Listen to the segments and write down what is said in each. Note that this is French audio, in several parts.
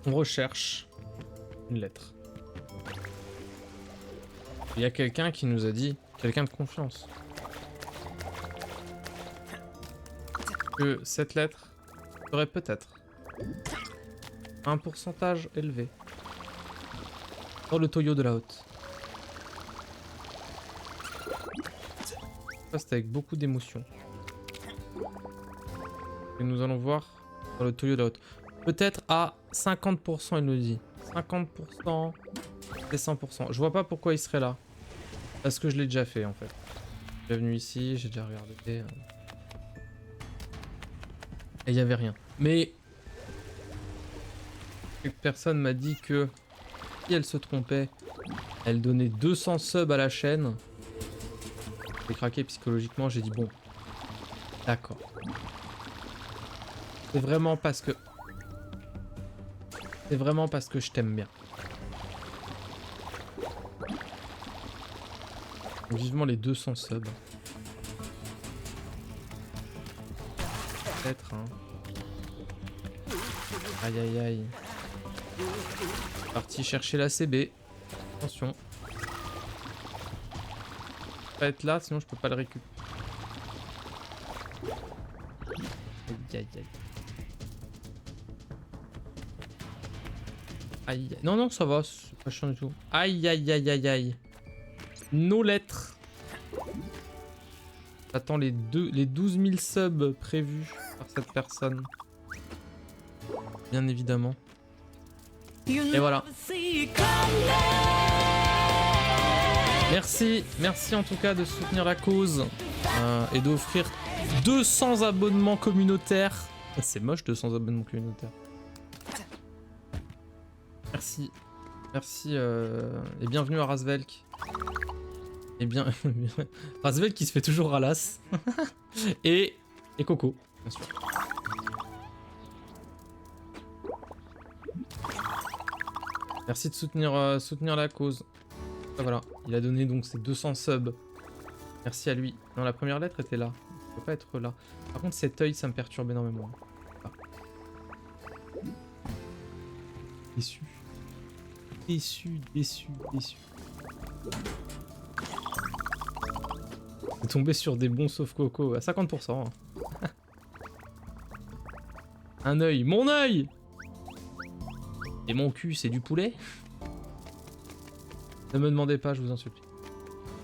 On recherche une lettre. Il y a quelqu'un qui nous a dit, quelqu'un de confiance, que cette lettre serait peut-être un pourcentage élevé dans le Toyo de la Haute. Ça, c'est avec beaucoup d'émotion. Et nous allons voir dans le Toyo de la Haute. Peut-être à 50%, il nous dit. 50% et 100%. Je vois pas pourquoi il serait là. Parce que je l'ai déjà fait en fait. Je suis déjà venu ici, j'ai déjà regardé. Et il n'y avait rien. Mais une personne m'a dit que si elle se trompait, elle donnait 200 subs à la chaîne. J'ai craqué psychologiquement, j'ai dit bon, d'accord. C'est vraiment parce que... C'est vraiment parce que je t'aime bien. Donc, vivement les 200 subs. Peut-être, hein. Aïe aïe aïe. Parti chercher la CB. Attention. Pas être là, sinon je peux pas le récupérer. Aïe aïe aïe. Aïe. Non, non, ça va, c'est pas chiant du tout. Aïe aïe aïe aïe aïe. Nos lettres. J'attends les 12 000 subs prévus par cette personne. Bien évidemment. Et voilà. Merci, merci en tout cas de soutenir la cause et d'offrir 200 abonnements communautaires. C'est moche 200 abonnements communautaires. Merci, merci et bienvenue à Razvelk. Et bien, Razvelk qui se fait toujours ralasse. et Coco, bien sûr. Merci de soutenir la cause. Ah, voilà, il a donné donc ses 200 subs. Merci à lui. Non, la première lettre était là. Il peut pas être là. Par contre, cet œil, ça me perturbe énormément. Ah. Déçu. Déçu, déçu, déçu. C'est tombé sur des bons sauf Coco à 50%. Hein. Un œil. Mon œil! Et mon cul, c'est du poulet? Ne me demandez pas, je vous en supplie.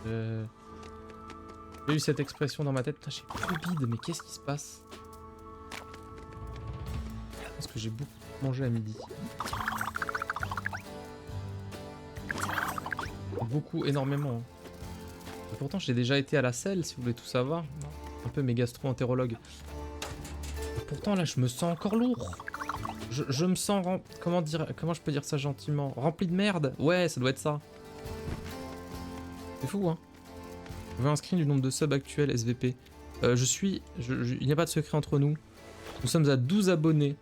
J'ai eu cette expression dans ma tête. Putain, j'ai plus bide, mais qu'est-ce qui se passe? Parce que j'ai beaucoup mangé à midi. Beaucoup, énormément. Et pourtant, j'ai déjà été à la selle, si vous voulez tout savoir. Un peu mes gastro-entérologues. Pourtant, là, je me sens encore lourd. Je me sens... Comment je peux dire ça gentiment? Rempli de merde? Ouais, ça doit être ça. C'est fou, hein. Je veux un screen du nombre de subs actuels SVP. Il n'y a pas de secret entre nous. Nous sommes à 12 abonnés.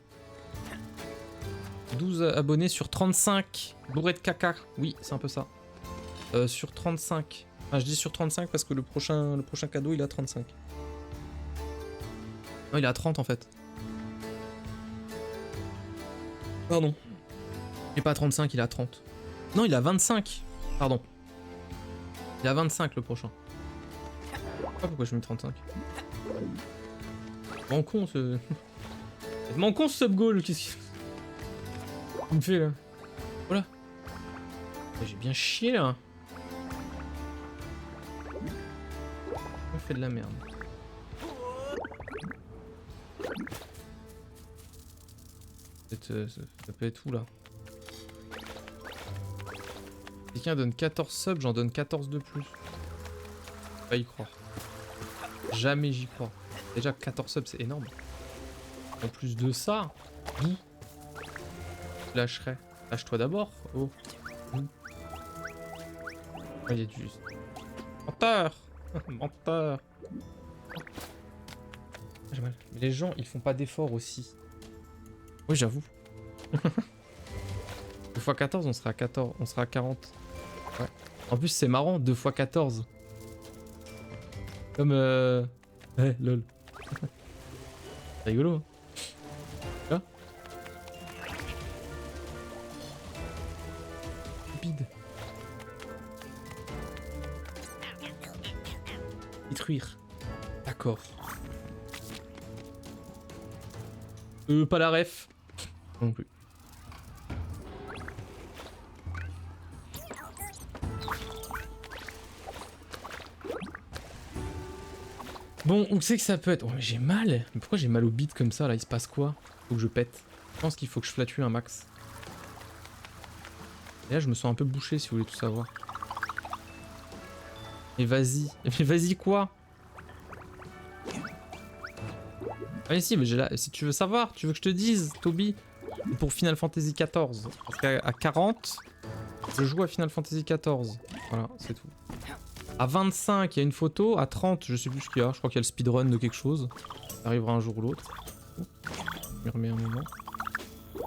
12 abonnés sur 35. Bourré de caca. Oui, c'est un peu ça. Sur 35. Enfin, je dis sur 35 parce que le prochain cadeau, il a 35. Non, il est à 30 en fait. Pardon. Il est pas à 35, il est à 30. Non, il est à 25. Pardon. Il est à 25 le prochain. Je sais pas pourquoi je mets 35. M'en con ce... M'en con ce sub-goal. Qu'est-ce qu'il me fait là? Voilà. J'ai bien chié là. On fait de la merde. Ça peut être où là? Quelqu'un donne 14 subs, j'en donne 14 de plus. Faut pas y croire. Jamais j'y crois. Déjà 14 subs c'est énorme. En plus de ça, je lâcherai. Lâche-toi d'abord. Oh. Il y a du... Menteur. Menteur. J'ai mal. Mais les gens, ils font pas d'efforts aussi. Oui, j'avoue. 2 x 14, on sera à 14. On sera à 40. Ouais. En plus, c'est marrant, 2 x 14. Comme ouais, lol. C'est rigolo. Hein. speed. Détruire. D'accord. Pas la ref. Non plus. Bon, où c'est que ça peut être? Oh, mais j'ai mal. Mais pourquoi j'ai mal au bide comme ça là? Il se passe quoi? Faut que je pète. Je pense qu'il faut que je flatue un max. Et là, je me sens un peu bouché si vous voulez tout savoir. Mais vas-y. Mais vas-y quoi? Ah si, mais j'ai là. Si tu veux savoir, tu veux que je te dise, Toby. Pour Final Fantasy XIV. Parce qu'à 40, je joue à Final Fantasy XIV. Voilà, c'est tout. À 25, il y a une photo. À 30, je sais plus ce qu'il y a. Je crois qu'il y a le speedrun de quelque chose. Ça arrivera un jour ou l'autre. Je me remets un moment.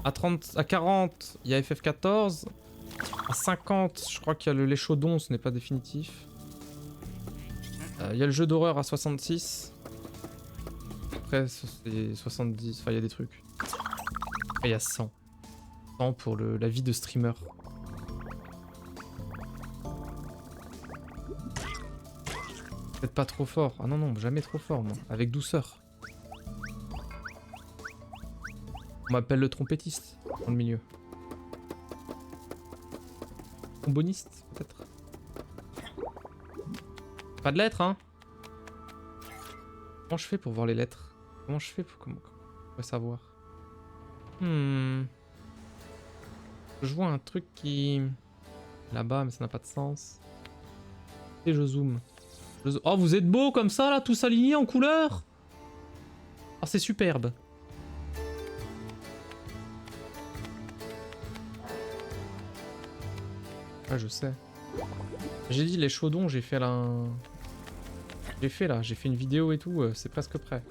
À 40, il y a FF14. À 50, je crois qu'il y a le lait chaudon, ce n'est pas définitif. Il y a le jeu d'horreur à 66. Après, c'est 70. Enfin, il y a des trucs. Après, il y a 100. 100 pour la vie de streamer. Peut-être pas trop fort. Ah non, non, jamais trop fort, moi. Avec douceur. On m'appelle le trompettiste dans le milieu. Tromboniste, peut-être. Pas de lettres, hein. Comment je fais pour voir les lettres? Comment je fais pour savoir? Je vois un truc qui... Là-bas, mais ça n'a pas de sens. Et je zoome. Oh, vous êtes beau comme ça, là, tous alignés en couleur. Oh, c'est superbe. Ouais, je sais. J'ai dit les chaudons, j'ai fait là... J'ai fait une vidéo et tout, c'est presque prêt.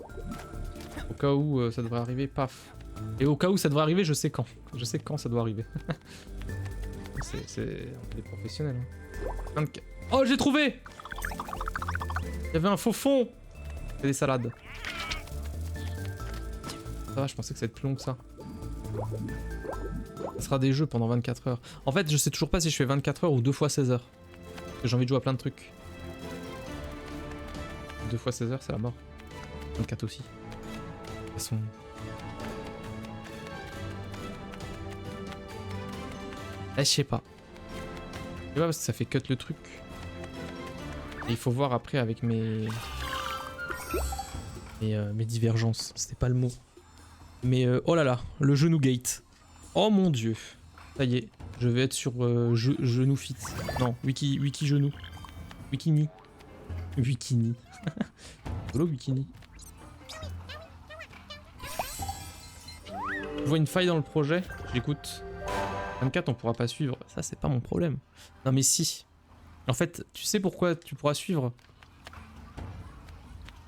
Au cas où ça devrait arriver, paf. Et au cas où ça devrait arriver, je sais quand. Je sais quand ça doit arriver. C'est... On est professionnels. Hein. Oh, j'ai trouvé! Il y avait un faux fond! C'est des salades. Ça va, je pensais que ça allait être plus long que ça. Ça sera des jeux pendant 24 heures. En fait, je sais toujours pas si je fais 24 heures ou 2 fois 16 heures. Parce que j'ai envie de jouer à plein de trucs. 2 fois 16 heures, c'est la mort. 24 aussi. De toute façon... Là, je sais pas. Je sais pas parce que ça fait cut le truc. Et il faut voir après avec mes divergences. C'était pas le mot. Mais oh là là, le genou gate. Oh mon dieu. Ça y est, je vais être sur genou fit. Non, wiki genou. Wikini. Wikini. Solo Wikini. Je vois une faille dans le projet, j'écoute. 24 on pourra pas suivre, ça c'est pas mon problème. Non mais si. En fait, tu sais pourquoi tu pourras suivre?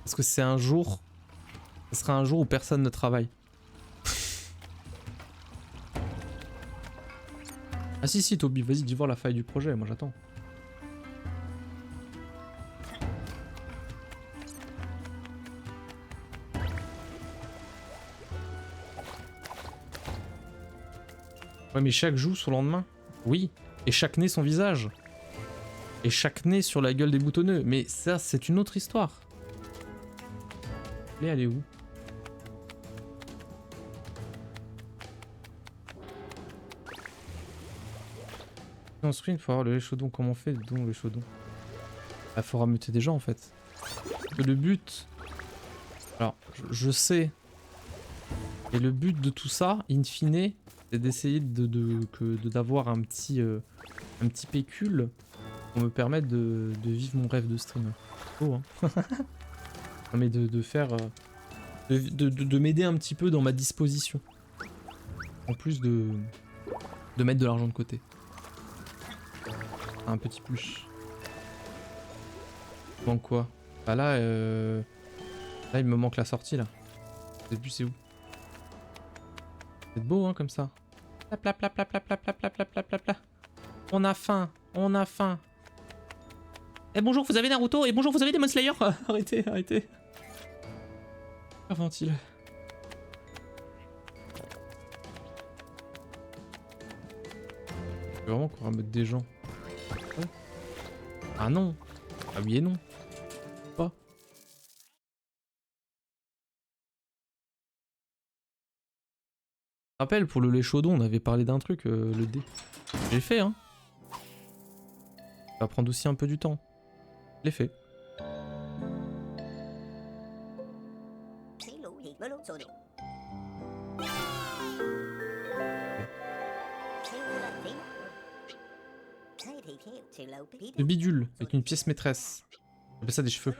Parce que c'est un jour... Ce sera un jour où personne ne travaille. Ah si Toby, vas-y dis voir la faille du projet, moi j'attends. Ouais mais chaque joue son lendemain. Oui. Et chaque nez son visage. Et chaque nez sur la gueule des boutonneux. Mais ça c'est une autre histoire. Elle est où? En screen, faut avoir le lait chaudon. Comment on fait donc le chaudon? Bah, faut rameuter des gens en fait. Que le but... Alors, je sais. Et le but de tout ça, in fine, c'est d'essayer d'avoir un petit pécule pour me permettre de vivre mon rêve de streamer. Oh, hein. Non mais de faire... de m'aider un petit peu dans ma disposition. En plus de mettre de l'argent de côté. Un petit plus. Manque quoi? Bah là, là il me manque la sortie là. Je sais plus c'est où. C'est beau hein comme ça. Pla pla pla pla pla pla pla pla pla pla pla. On a faim, on a faim. Eh bonjour, vous avez Naruto et bonjour, vous avez Demon Slayer. Arrêtez, arrêtez. Ventile. veux vraiment qu'on rameute des gens. Ouais. Ah non. Ah oui et non. Pas. Rappelle, pour le lait chaudon, on avait parlé d'un truc, le dé. J'ai fait, hein. Ça va prendre aussi un peu du temps. Je l'ai fait. Le bidule, avec une pièce maîtresse. J'appelle ça des cheveux.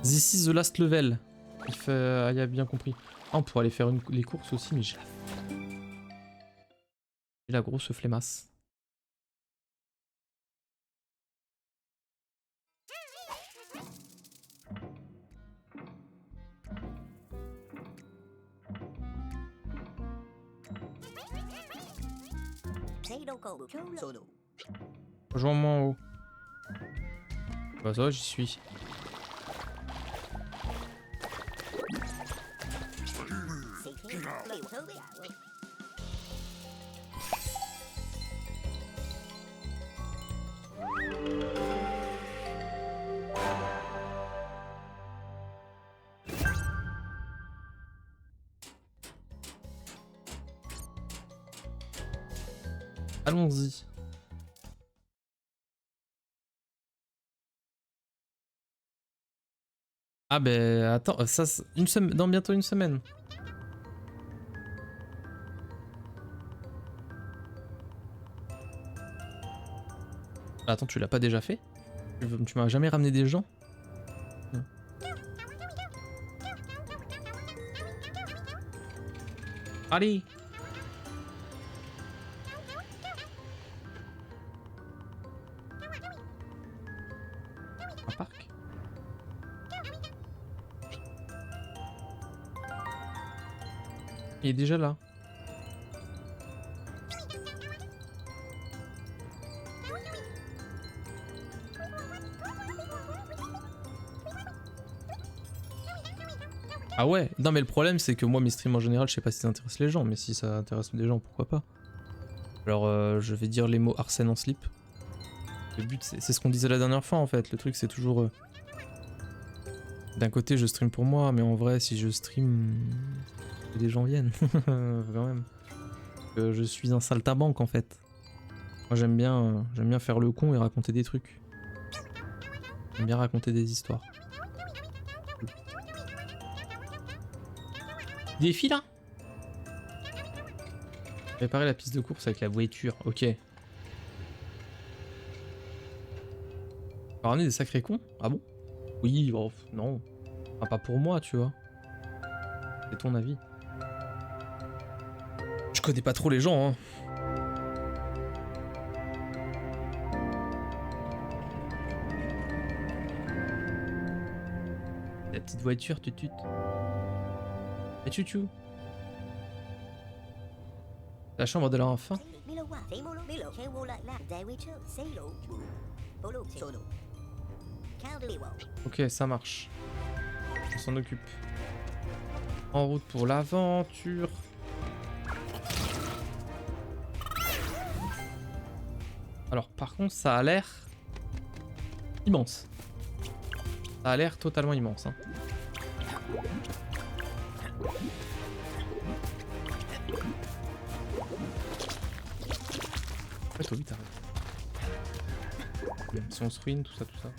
This is the last level. Il fait... il a bien compris. Ah, on pourrait aller faire les courses aussi, mais j'ai la grosse flemmasse. Rejoins-moi en haut. Bah ça, j'y suis. Allons-y. Ah ben attends, ça une semaine, dans bientôt une semaine. Attends, tu l'as pas déjà fait? Tu m'as jamais ramené des gens? Non. Allez! Un parc? Il est déjà là. Ah ouais, non mais le problème c'est que moi mes streams en général je sais pas si ça intéresse les gens, mais si ça intéresse des gens pourquoi pas. Alors je vais dire les mots Arsène en slip. Le but c'est ce qu'on disait la dernière fois en fait, le truc c'est toujours... D'un côté je stream pour moi, mais en vrai si je stream... des gens viennent, quand même. Je suis un saltabanque en fait. Moi j'aime bien faire le con et raconter des trucs. J'aime bien raconter des histoires. Défi là. Réparer la piste de course avec la voiture, ok. On va ramener des sacrés cons? Ah bon? Oui, oh, non. Ah, pas pour moi, tu vois. C'est ton avis. Je connais pas trop les gens, hein. La petite voiture, tutut. Et tutu. La chambre de l'enfant. Ok, ça marche. On s'en occupe. En route pour l'aventure. Alors par contre ça a l'air immense. Ça a l'air totalement immense. Hein. Ouais, toi vite, arrête. Si on se ruine, tout ça, tout ça.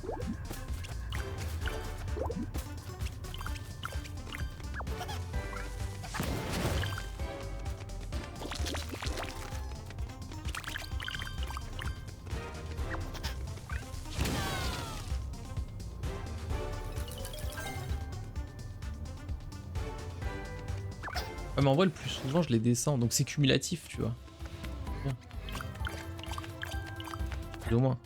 Ouais, mais en vrai, le plus souvent, je les descends, donc c'est cumulatif, tu vois. Bien. Au moins.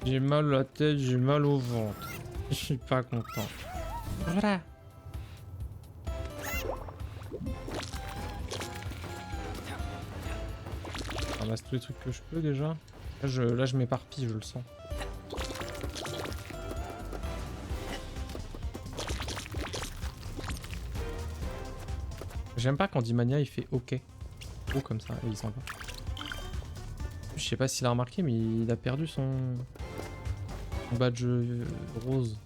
J'ai mal à la tête, j'ai mal au ventre. Je suis pas content. Voilà. Je ramasse tous les trucs que je peux déjà. Là je m'éparpille, je le sens. J'aime pas quand Dimania il fait OK. Oh comme ça et il s'en va. Je sais pas s'il a remarqué mais il a perdu son badge rose.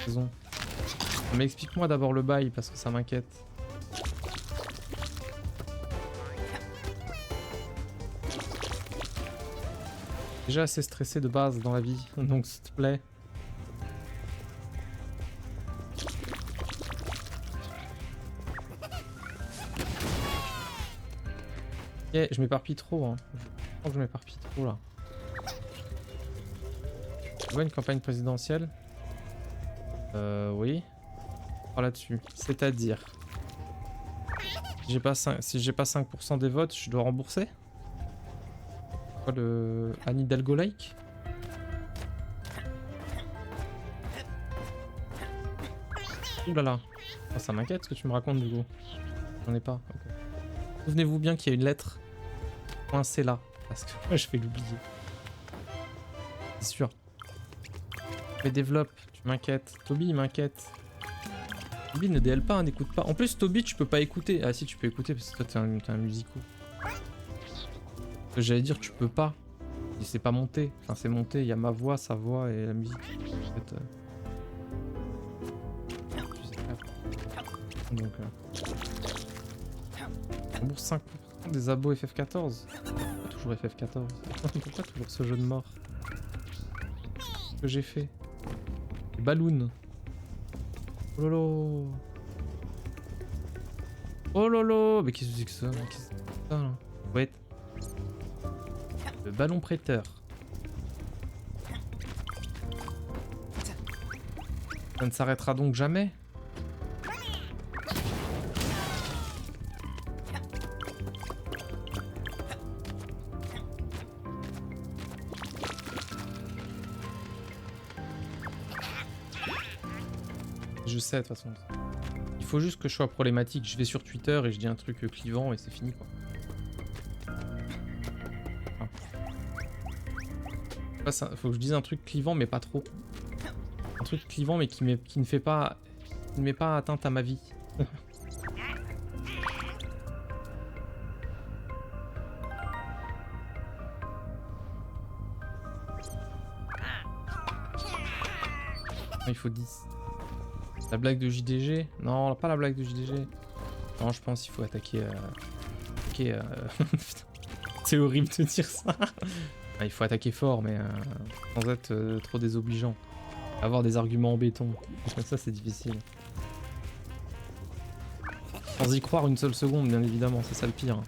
Raison. Mais explique-moi d'abord le bail parce que ça m'inquiète. Déjà assez stressé de base dans la vie, donc s'il te plaît. Ok, je m'éparpille trop, hein. Je crois que je m'éparpille trop là. Tu vois une campagne présidentielle? Oui. Oh, là-dessus. C'est-à-dire, si j'ai pas 5% des votes, je dois rembourser? Quoi le Anne Hidalgo like? Ouh là là. Oh, ça m'inquiète ce que tu me racontes du coup. J'en ai pas. Okay. Souvenez-vous bien qu'il y a une lettre coincée là. Parce que moi je vais l'oublier. C'est sûr. Mais développe, tu m'inquiètes. Toby il m'inquiète. Toby ne DL pas, n'écoute pas. En plus Toby tu peux pas écouter. Ah si tu peux écouter parce que toi t'es un musico. J'allais dire tu peux pas. Et c'est pas monté. Enfin c'est monté, il y a ma voix, sa voix et la musique. En fait, donc on rembourse 5% des abos FF14. Pourquoi toujours FF14? Pourquoi toujours ce jeu de mort? Qu'est-ce que j'ai fait? Balloon. Oh lolo. Oh lolo. Mais qu'est-ce que c'est que ça? Qu'est-ce que c'est que ça là? Ouais. Le ballon prêteur. Ça ne s'arrêtera donc jamais? Je sais de toute façon. Il faut juste que je sois problématique. Je vais sur Twitter et je dis un truc clivant et c'est fini quoi. Enfin, faut que je dise un truc clivant mais pas trop. Un truc clivant mais qui ne fait pas... qui ne met pas atteinte à ma vie. Il faut 10. La blague de JDG? Non, pas la blague de JDG. Non, je pense qu'il faut attaquer... C'est horrible de dire ça. Il faut attaquer fort, mais sans être trop désobligeant. Avoir des arguments en béton. Ça, c'est difficile. Sans y croire une seule seconde, bien évidemment. C'est ça le pire.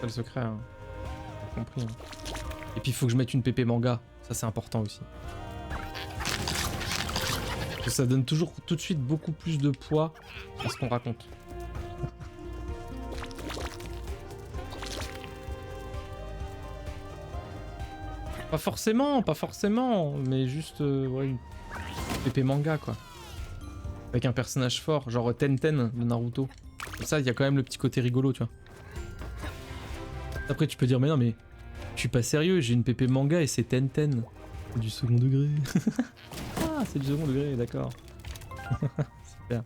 C'est le secret, hein. J'ai compris. Hein. Et puis il faut que je mette une PP manga. Ça c'est important aussi. Parce que ça donne toujours tout de suite beaucoup plus de poids à ce qu'on raconte. Pas forcément, mais juste ouais, une PP manga quoi. Avec un personnage fort, genre Tenten de Naruto. Comme ça, il y a quand même le petit côté rigolo, tu vois. Après, tu peux dire, mais non, mais je suis pas sérieux, j'ai une PP manga et c'est Tenten. C'est du second degré. Ah, c'est du second degré, d'accord. Super.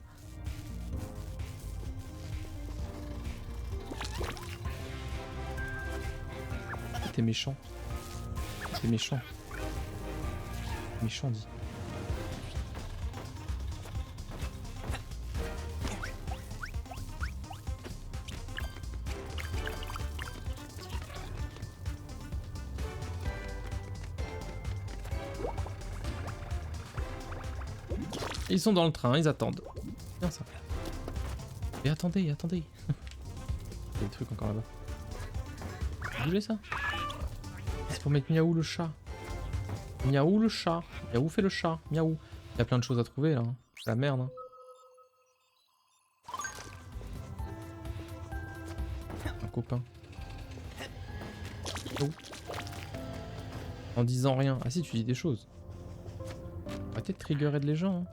T'es méchant. T'es méchant. Méchant, dit. Ils sont dans le train, ils attendent. Bien ça. Mais attendez, attendez. Il y a des trucs encore là-bas. Vous voulez ça? C'est pour mettre Miaou le chat. Miaou le chat. Miaou fait le chat. Miaou. Il y a plein de choses à trouver là. C'est la merde. Hein. Un copain. Oh. En disant rien. Ah si, tu dis des choses. Arrêtez de triggerer les gens. Hein.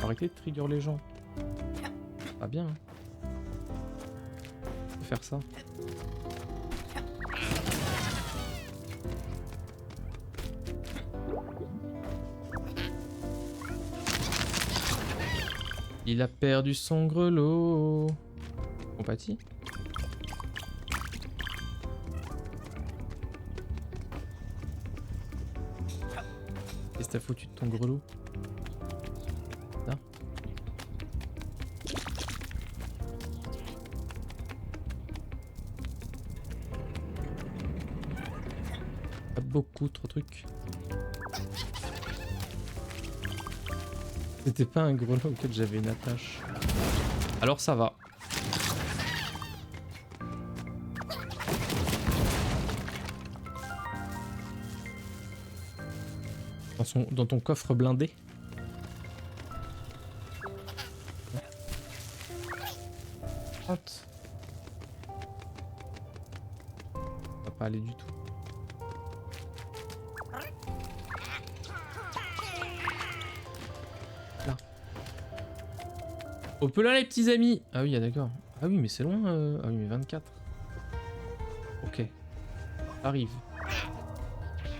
Arrêtez de trigger les gens. Pas bien. Hein. faire ça. Il a perdu son grelot. Compatie. Qu'est-ce que t'as foutu de ton grelot? Là. Pas beaucoup trop de trucs. C'était pas un grelot auquel j'avais une attache. Alors ça va. Dans ton coffre blindé. Hot. Ça va pas aller du tout. Là. Hop là les petits amis. Ah oui, d'accord. Ah oui, mais c'est loin. Ah oui, mais 24. Ok. Arrive.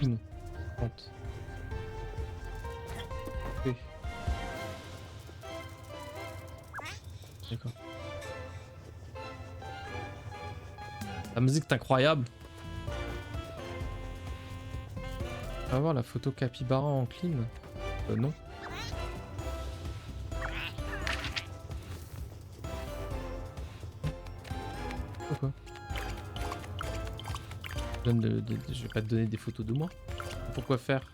Non. 30. D'accord. La musique est incroyable. On va voir la photo capybara en clean. Non. Pourquoi? Je vais pas te donner des photos de moi. Pourquoi faire?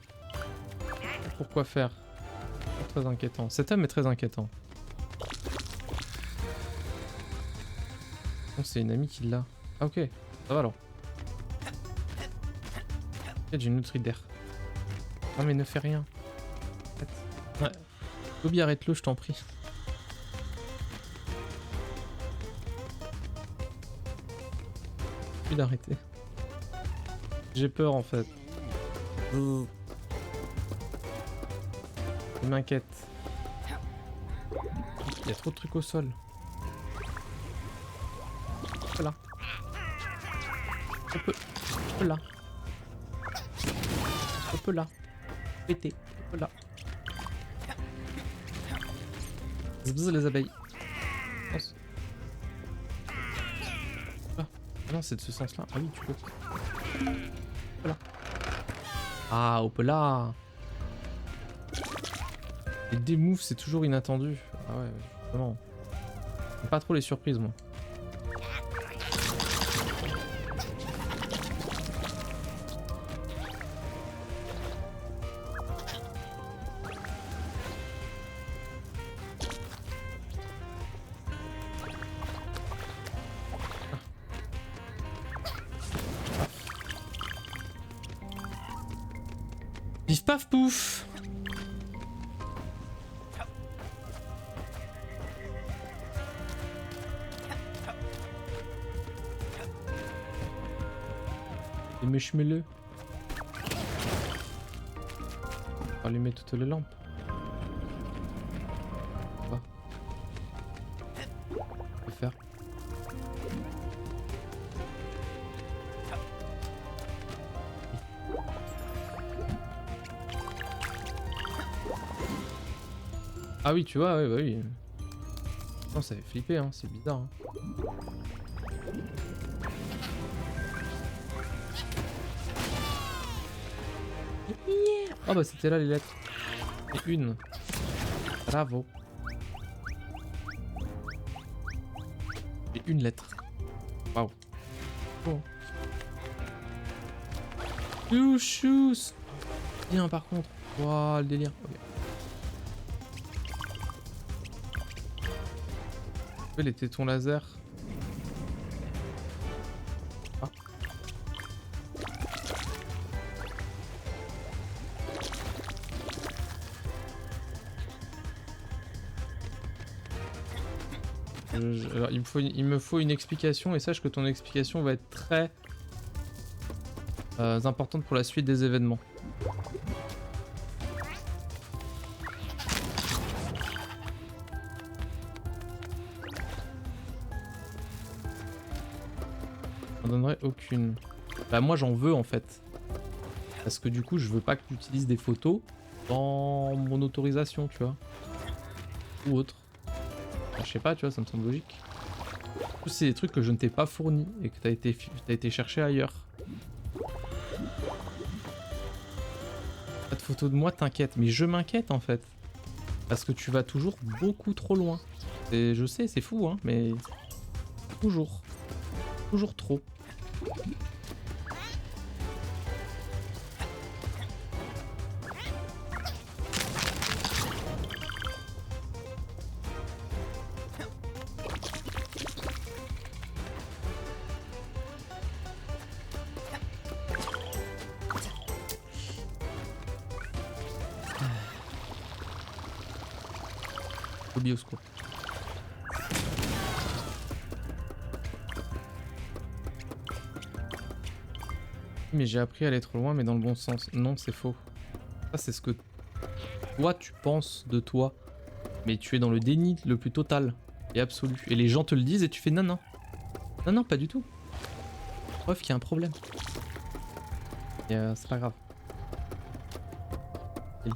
Pourquoi faire? Très inquiétant. Cet homme est très inquiétant. Oh, c'est une amie qui l'a. Ah ok, ça va alors. J'ai une autre idée. Ah mais ne fais rien. Ouais. Bobby, arrête-le, je t'en prie. Plus d'arrêter. J'ai peur en fait. Je m'inquiète. Il y a trop de trucs au sol. Voilà. On peut là. On peut là. Péter. On peut là. Zbz les abeilles. Ah non, c'est de ce sens-là. Ah oui, tu peux. Voilà. Ah, hop là. Et des moves, c'est toujours inattendu. Ah ouais, vraiment. J'aime pas trop les surprises, moi. Pif paf pouf. Et meuche-le. On va allumer toutes les lampes. On va faire. Ah oui, tu vois, ouais, bah oui. Non, ça fait flipper, hein, c'est bizarre. Hein. Oh bah c'était là les lettres. Et une. Bravo. Et une lettre. Waouh. Bon. Chouchous. Bien par contre. Waouh, le délire. Okay. Les tétons laser. Ah. Alors, il me faut une explication et sache que ton explication va être très importante pour la suite des événements. donnerais aucune. Bah moi j'en veux en fait. Parce que du coup je veux pas que tu utilises des photos dans mon autorisation, tu vois. Ou autre. Enfin, je sais pas, tu vois, ça me semble logique. Du coup c'est des trucs que je ne t'ai pas fournis et que t'as été chercher ailleurs. Pas de photos de moi, t'inquiète. Mais je m'inquiète en fait. Parce que tu vas toujours beaucoup trop loin. Je sais, c'est fou, hein, mais... Toujours. Toujours trop. Toby au secours. Mais j'ai appris à aller trop loin, mais dans le bon sens. Non, c'est faux. Ça, c'est ce que toi, tu penses de toi. Mais tu es dans le déni le plus total et absolu. Et les gens te le disent et tu fais non, non. Non, non, pas du tout. Preuve qu'il y a un problème. Et c'est pas grave. Et...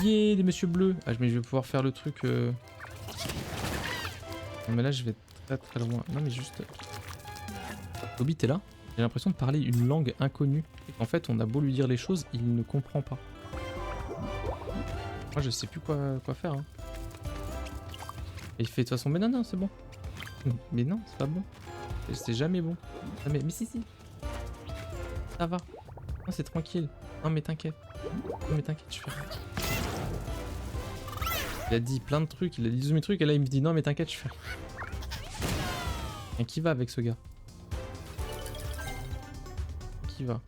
Yeah, des messieurs bleus. Ah, mais je vais pouvoir faire le truc... Non, mais là, je vais très très loin. Non, mais juste... Toby, t'es là? J'ai l'impression de parler une langue inconnue. En fait, on a beau lui dire les choses, il ne comprend pas. Moi, je sais plus quoi faire. Hein. Et il fait de toute façon, mais non, non, c'est bon. Mais non, c'est pas bon. C'est jamais bon. Jamais. Mais si, si. Ça va. Non, c'est tranquille. Non, mais t'inquiète. Non, mais t'inquiète, je fais rien. Il a dit plein de trucs, il a dit 12 000 trucs, et là, il me dit non, mais t'inquiète, je fais rien. Et qui va avec ce gars? Qui va?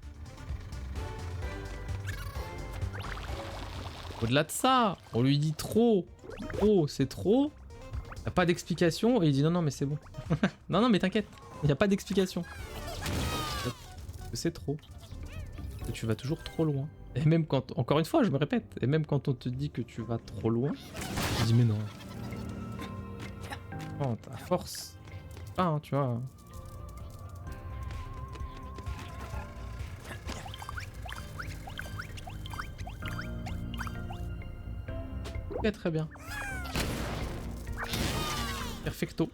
Au-delà de ça, on lui dit trop. Oh, c'est trop. Il n'y a pas d'explication et il dit non, non, mais c'est bon. Non, non, mais t'inquiète, il n'y a pas d'explication. C'est trop. Et tu vas toujours trop loin. Et même quand, encore une fois, je me répète, et même quand on te dit que tu vas trop loin, tu dis mais non. Oh, ta force. Ah, hein, tu vois. Ok, très bien. Perfecto.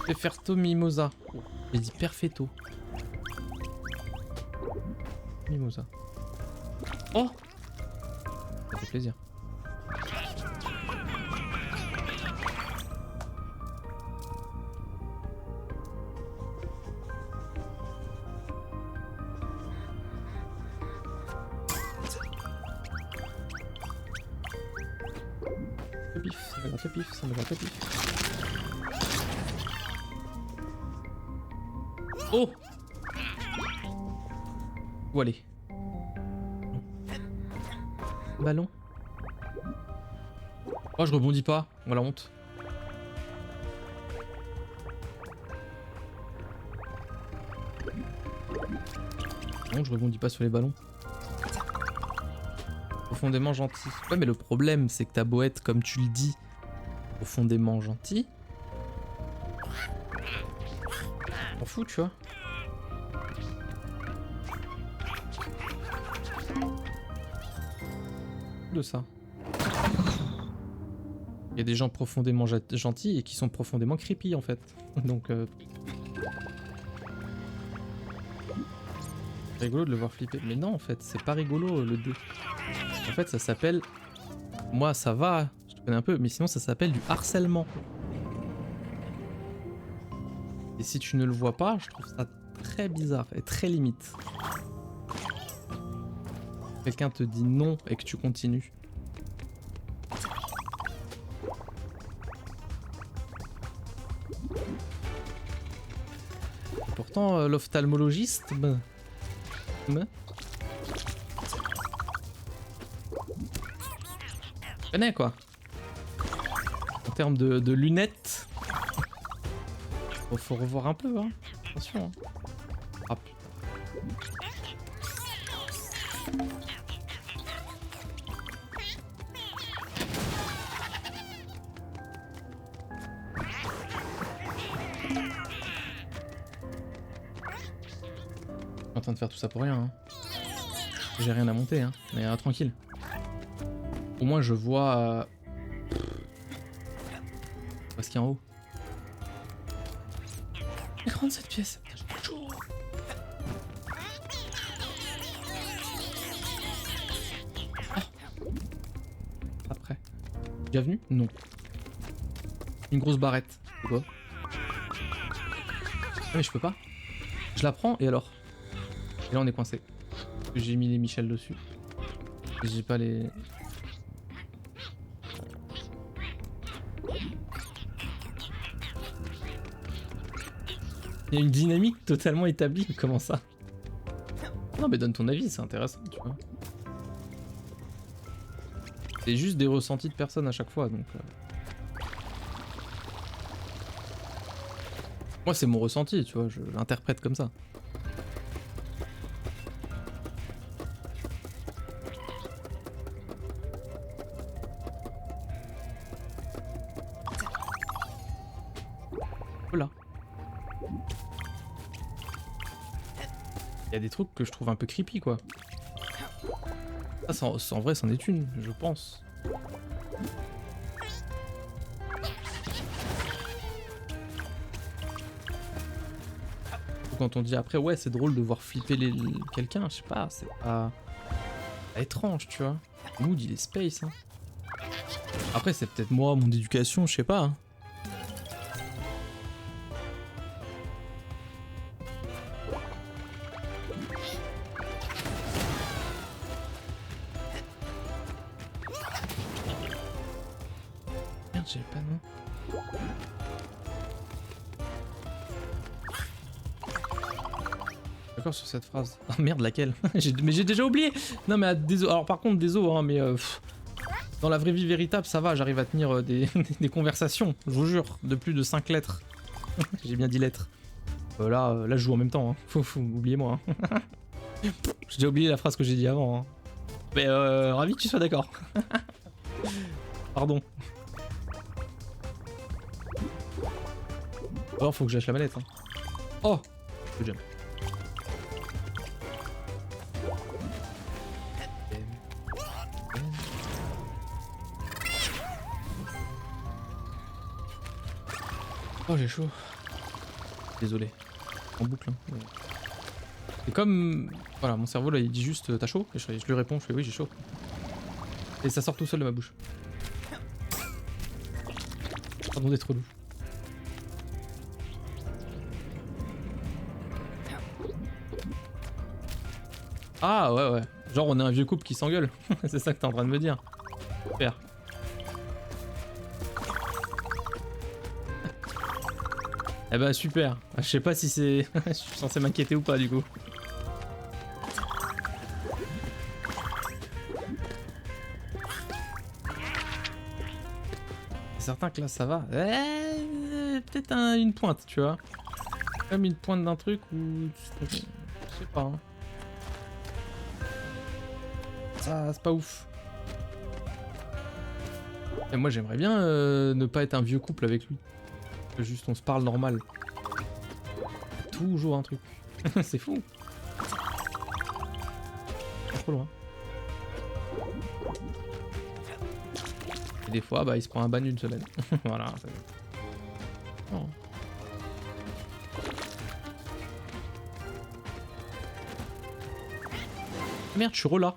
Perfecto mimosa. Oh, j'ai dit perfetto. Mimosa. Oh! Ça fait plaisir. Le pif, ça me gratte le pif, ça me gratte le pif. Oh! Où aller? Ballon. Oh, je rebondis pas. Oh la honte. Non, je rebondis pas sur les ballons. Profondément gentil. Ouais, mais le problème, c'est que t'as beau être, comme tu le dis, profondément gentil. M'en fous, tu vois. De ça. Il y a des gens profondément gentils et qui sont profondément creepy en fait. Donc c'est rigolo de le voir flipper. Mais non en fait, c'est pas rigolo le 2. En fait ça s'appelle... Moi ça va, je te connais un peu, mais sinon ça s'appelle du harcèlement. Et si tu ne le vois pas, je trouve ça très bizarre et très limite. Quelqu'un te dit non et que tu continues. Et pourtant, l'ophtalmologiste... Je connais quoi. En termes de lunettes... Faut revoir un peu, hein. Attention. Hein. Je suis en train de faire tout ça pour rien. Hein. J'ai rien à monter, hein. Mais tranquille. Au moins je vois... ce qu'il y a en haut. Elle est grande cette pièce. Ah. Après. Bienvenue? Non. Une grosse barrette. C'est quoi? Ah mais je peux pas. Je la prends et alors? Et là on est coincé. J'ai mis les Michel dessus. J'ai pas les... Il y a une dynamique totalement établie, comment ça? Non mais donne ton avis, c'est intéressant, tu vois. C'est juste des ressentis de personnes à chaque fois, donc... Moi c'est mon ressenti, tu vois, je l'interprète comme ça. Voilà. Il y a des trucs que je trouve un peu creepy quoi. Ça, en vrai, c'en est une, je pense. Quand on dit après, ouais, c'est drôle de voir flipper quelqu'un, je sais pas, c'est pas étrange, tu vois. Le mood, il est space. Hein. Après, c'est peut-être moi, mon éducation, je sais pas. Hein. Merde, j'ai pas non. D'accord sur cette phrase. Ah merde, laquelle? Mais j'ai déjà oublié. Non mais désolé. Alors par contre, désolé, hein, mais dans la vraie vie véritable, ça va, j'arrive à tenir des conversations, je vous jure, de plus de 5 lettres. J'ai bien dit lettres. Là, je joue en même temps, hein. Faut oubliez-moi. Hein. J'ai déjà oublié la phrase que j'ai dit avant. Hein. Mais ravi que tu sois d'accord. Pardon. Alors faut que je lâche la manette. Hein. Oh, good jump. Oh j'ai chaud. Désolé. En boucle. Hein. C'est comme... Voilà, mon cerveau là il dit juste t'as chaud? Et je lui réponds, je fais oui j'ai chaud. Et ça sort tout seul de ma bouche. Pardon d'être relou. Ah ouais ouais. Genre on est un vieux couple qui s'engueule. C'est ça que t'es en train de me dire. Super. Eh bah super, je sais pas si c'est... je suis censé m'inquiéter ou pas du coup. Certains que là ça va. Peut-être une pointe, tu vois. Comme une pointe d'un truc ou... Je sais pas. Hein. Ça c'est pas ouf. Et moi j'aimerais bien ne pas être un vieux couple avec lui. Juste on se parle normal. Toujours un truc. C'est fou. Pas trop loin. Et des fois bah il se prend un ban d'une semaine. Voilà. Oh. Merde, je suis re là.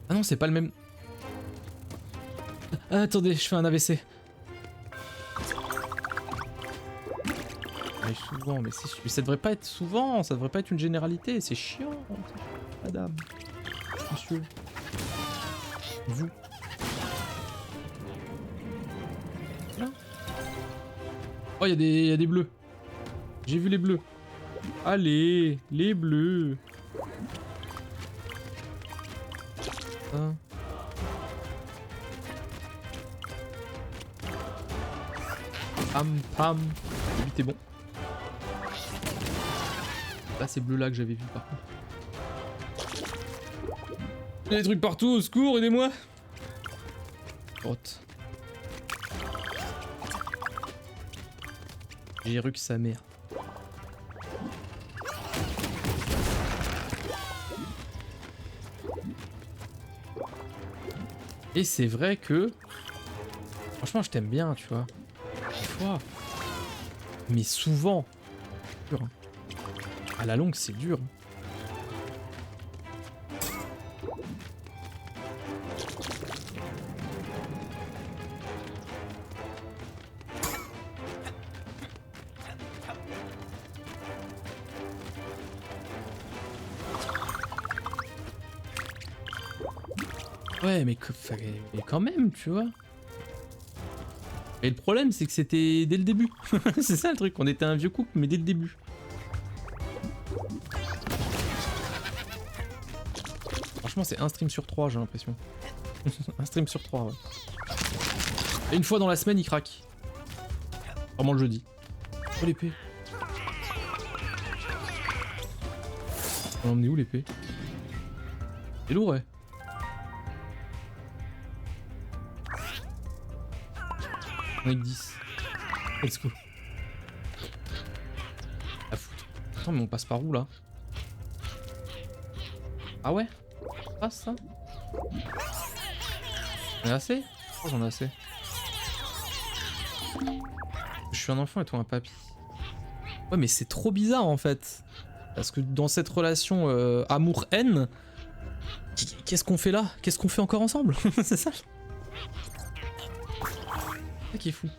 Ah non, c'est pas le même. Ah, attendez, je fais un AVC. Souvent, mais ça devrait pas être souvent, ça devrait pas être une généralité, c'est chiant, madame, monsieur, vous. Là. Oh, il y a des bleus. J'ai vu les bleus. Allez, les bleus. Hein. Pam pam. Lui t'es bon. Là, ces bleus là que j'avais vu par contre. Il y a des trucs partout, au secours, aidez-moi. Grotte. J'ai ru que sa mère. Et c'est vrai que... Franchement, je t'aime bien, tu vois. Des fois. Mais souvent. Dur, hein. À la longue, c'est dur. Ouais, mais quand même, tu vois. Et le problème, c'est que c'était dès le début. C'est ça le truc, on était un vieux couple, mais dès le début. Franchement, c'est un stream sur 3, j'ai l'impression. Un stream sur 3, ouais. Et une fois dans la semaine, il craque. Vraiment le jeudi. Oh, l'épée. On l'a emmené où, l'épée? C'est lourd, ouais. On est que 10. Let's go. La foutre. Attends, mais on passe par où là? Ah ouais? On passe ça? J'en ai assez? Oh, j'en ai assez. Je suis un enfant et toi un papy. Ouais, mais c'est trop bizarre en fait. Parce que dans cette relation amour-haine, qu'est-ce qu'on fait là? Qu'est-ce qu'on fait encore ensemble? C'est ça? C'est ça qui est fou.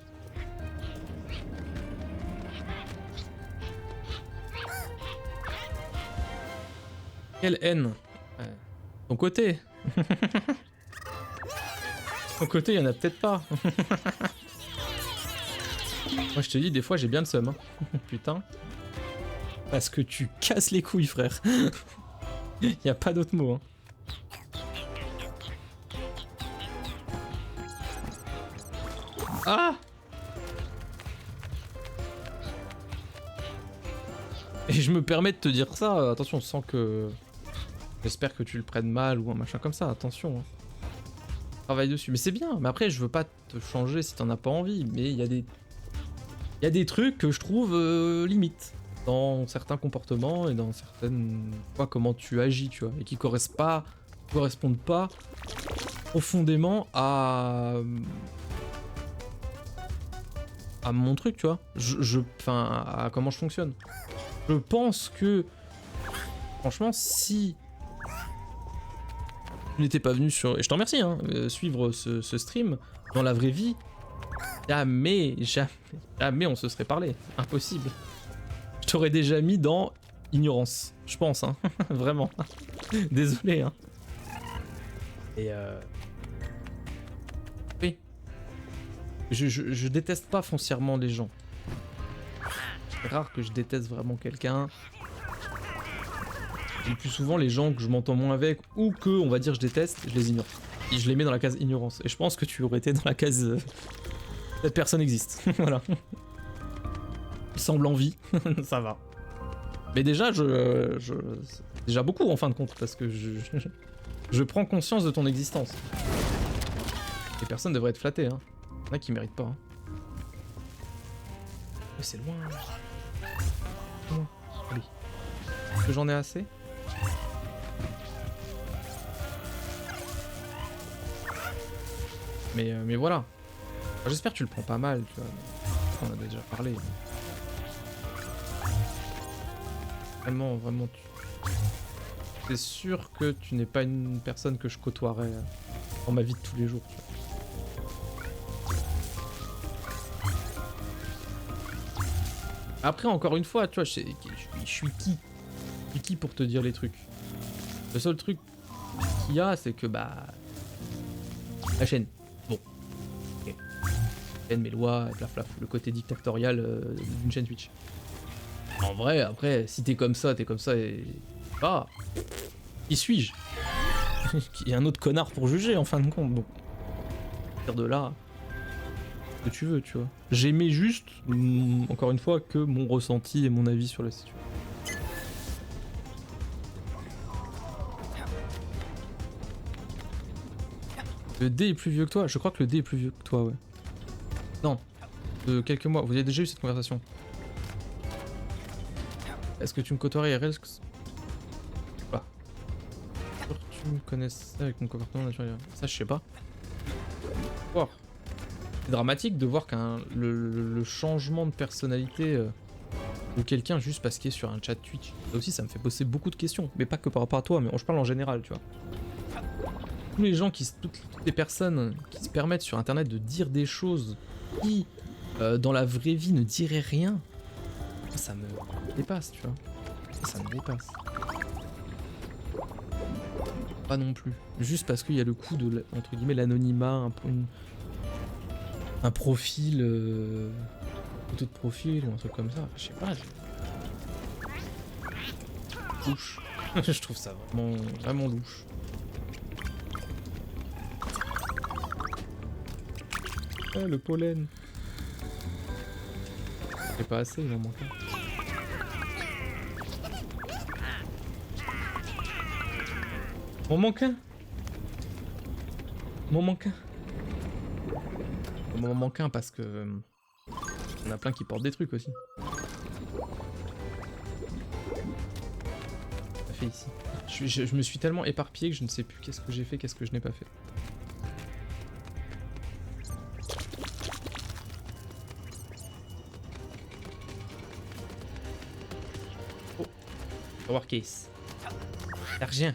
Quelle haine? Ton côté. Ton côté, il y en a peut-être pas. Moi, je te dis, des fois, j'ai bien le seum. Hein. Putain. Parce que tu casses les couilles, frère. Y a pas d'autre mot. Hein. Ah! Et je me permets de te dire ça, attention, sans que... J'espère que tu le prennes mal ou un machin comme ça, attention. Hein. Travaille dessus. Mais c'est bien, mais après, je veux pas te changer si t'en as pas envie, mais il y a des... Il y a des trucs que je trouve limites dans certains comportements et dans certaines fois comment tu agis, tu vois, et qui correspondent pas profondément à mon truc, tu vois. Enfin, à comment je fonctionne. Je pense que, franchement, si tu n'étais pas venu sur, et je t'en remercie, hein, suivre ce stream dans la vraie vie, jamais on se serait parlé. Impossible. Je t'aurais déjà mis dans ignorance, je pense, hein. Vraiment. Désolé, hein. Et oui. Je déteste pas foncièrement les gens. C'est rare que je déteste vraiment quelqu'un. Le plus souvent, les gens que je m'entends moins avec ou que, on va dire, je déteste, je les ignore. Et je les mets dans la case ignorance. Et je pense que tu aurais été dans la case... Cette personne existe. Voilà. Il semble en vie. Ça va. Mais déjà, c'est déjà beaucoup en fin de compte, parce que je prends conscience de ton existence. Les personnes devraient être flattées, hein. Il y en a qui méritent pas. Hein. Mais c'est loin. C'est loin. Allez. Est-ce que j'en ai assez? Mais voilà. Enfin, j'espère que tu le prends pas mal, tu vois. On en a déjà parlé. Vraiment, vraiment. C'est sûr que tu n'es pas une personne que je côtoierais dans ma vie de tous les jours, tu vois. Après, encore une fois, tu vois, je suis qui? Je suis qui pour te dire les trucs? Le seul truc qu'il y a, c'est que, bah... La chaîne. Bon. Ok. La chaîne, mes lois, flaf, le côté dictatorial d'une chaîne Twitch. En vrai, après, si t'es comme ça et... Ah! Qui suis-je? Il y a un autre connard pour juger, en fin de compte, donc... De là... Ce que tu veux, tu vois. J'aimais juste, encore une fois, que mon ressenti et mon avis sur la situation. Le dé est plus vieux que toi? Je crois que le dé est plus vieux que toi, ouais. Non. De quelques mois. Vous avez déjà eu cette conversation? Est-ce que tu me côtoierais IRL? Bah. Tu me connaissais avec mon comportement naturel? Ça, je sais pas. Wow. C'est dramatique de voir le changement de personnalité de quelqu'un juste parce qu'il est sur un chat Twitch. Ça aussi, ça me fait poser beaucoup de questions. Mais pas que par rapport à toi, mais je parle en général, tu vois. Tous les gens toutes les personnes qui se permettent sur internet de dire des choses qui, dans la vraie vie, ne diraient rien, ça me dépasse, tu vois. Ça me dépasse. Pas non plus. Juste parce qu'il y a le coup de, entre guillemets, l'anonymat, un profil, photo de profil ou un truc comme ça. Je sais pas. Louche. Je trouve ça vraiment, vraiment louche. Ah, le pollen. C'est pas assez, il en manque un. M'en manque un. M'en manque un. M'en manque un parce que... on a plein qui portent des trucs aussi. Ça fait ici. Je me suis tellement éparpillé que je ne sais plus qu'est-ce que j'ai fait, qu'est-ce que je n'ai pas fait. Oh. Power case. L'argent.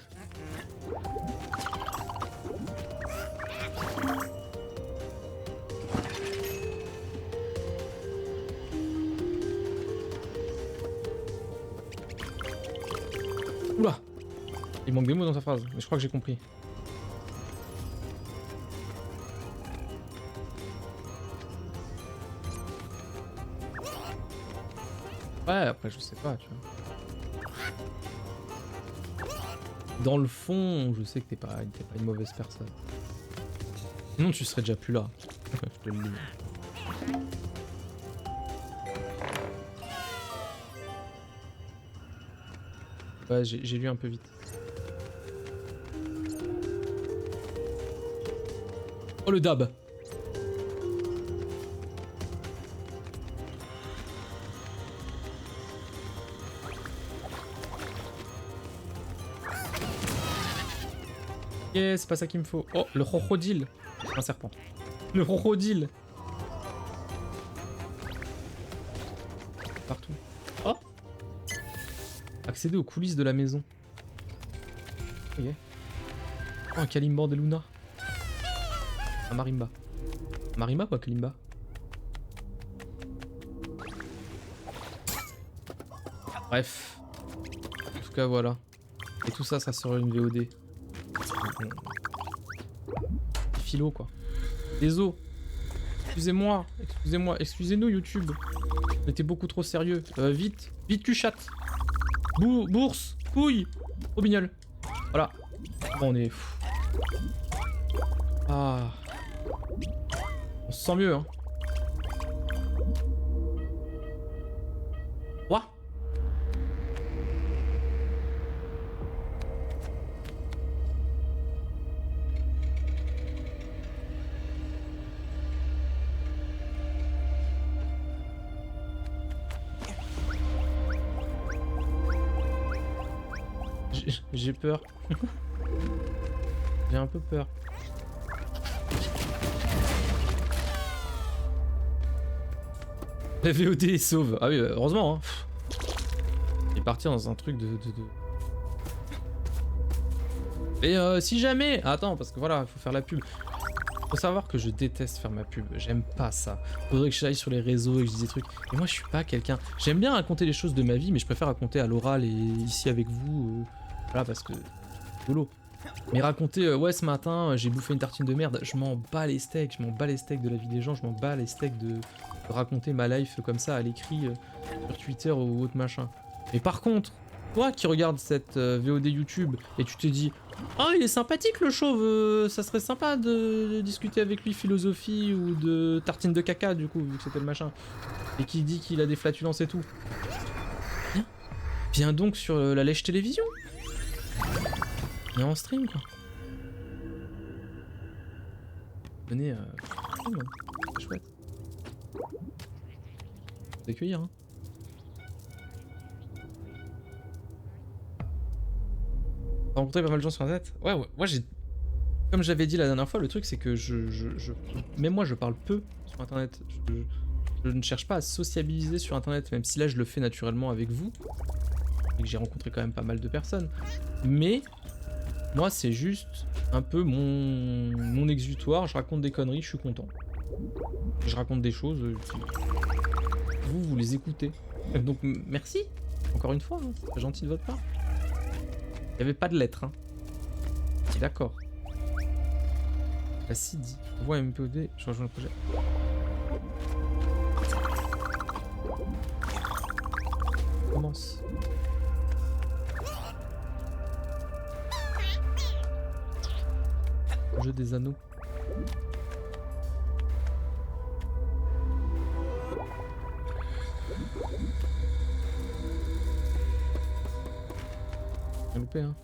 Oula! Il manque des mots dans sa phrase, mais je crois que j'ai compris. Ouais, après je sais pas, tu vois. Dans le fond, je sais que t'es pas une mauvaise personne. Sinon tu serais déjà plus là. Je te le dis. Ouais, j'ai lu un peu vite. Oh le dab! Yeah, c'est pas ça qu'il me faut. Oh, le crocodile! Un serpent. Le crocodile! Partout. Oh! Accéder aux coulisses de la maison. Ok. Oh, un Kalimba de Luna. Un marimba. Un marimba ou un kalimba? Bref. En tout cas, voilà. Et tout ça, ça sera une VOD. Philo, quoi. Les os. Excusez-moi. Excusez-moi. Excusez-nous, YouTube. On était beaucoup trop sérieux. Vite. Vite, cul-chat. Bourse. Couille. Robignol. Voilà. Bon, on est... Ah... On se sent mieux, hein. Quoi? J'ai peur. J'ai un peu peur. La VOD est sauve. Ah oui, heureusement. Hein. Il est parti dans un truc de... Et si jamais... Attends, parce que voilà, il faut faire la pub. Faut savoir que je déteste faire ma pub. J'aime pas ça. Faudrait que j'aille sur les réseaux et que je dise des trucs. Et moi, je suis pas quelqu'un... J'aime bien raconter les choses de ma vie, mais je préfère raconter à l'oral et ici avec vous. Voilà, parce que... Rigolo. Mais raconter, ouais, ce matin, j'ai bouffé une tartine de merde, je m'en bats les steaks, de la vie des gens, je m'en bats les steaks de raconter ma life comme ça à l'écrit sur Twitter ou autre machin. Mais par contre, toi qui regardes cette VOD YouTube et tu te dis « Ah, il est sympathique le chauve, ça serait sympa de discuter avec lui philosophie ou de tartine de caca du coup, vu que c'était le machin. » Et qui dit qu'il a des flatulences et tout. Viens donc sur la Lèche Télévision. Viens en stream quoi. Venez, c'est chouette. D'accueillir, hein. T'as rencontré pas mal de gens sur internet? Ouais, moi j'ai... Comme j'avais dit la dernière fois, le truc c'est que même moi je parle peu sur internet. Je ne cherche pas à sociabiliser sur internet, même si là je le fais naturellement avec vous. Et que j'ai rencontré quand même pas mal de personnes. Mais moi c'est juste un peu mon exutoire, je raconte des conneries, je suis content. Je raconte des choses, vous les écoutez. Donc merci, encore une fois, hein, c'est gentil de votre part. Il n'y avait pas de lettres, hein. D'accord. La Sidi, voix MPOD, je rejoins le projet. Commence. Jeu des anneaux. J'ai loupé, hein.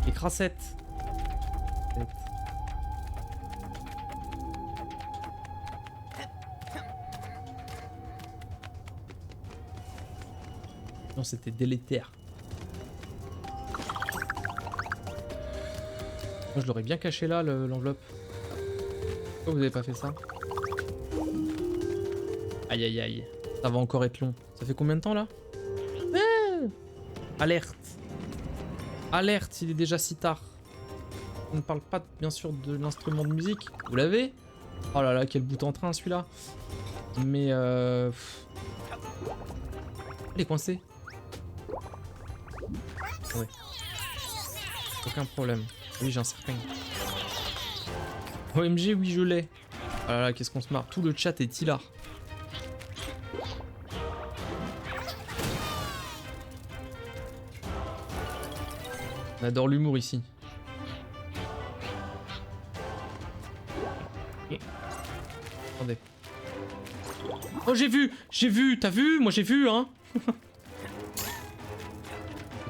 Les crassettes. Non, c'était délétère. Moi, je l'aurais bien caché là, l'enveloppe. Pourquoi vous avez pas fait ça? Aïe aïe aïe. Ça va encore être long. Ça fait combien de temps là? Alerte. Alerte, il est déjà si tard. On ne parle pas bien sûr de l'instrument de musique. Vous l'avez? Oh là là, quel bout en train celui-là. Mais il est coincé. Ouais. Aucun problème. Oui, j'ai un certain. OMG, oui, je l'ai. Oh là là, qu'est-ce qu'on se marre. Tout le chat est hilar. On adore l'humour ici. Attendez. Oh, j'ai vu, t'as vu? Moi j'ai vu, hein.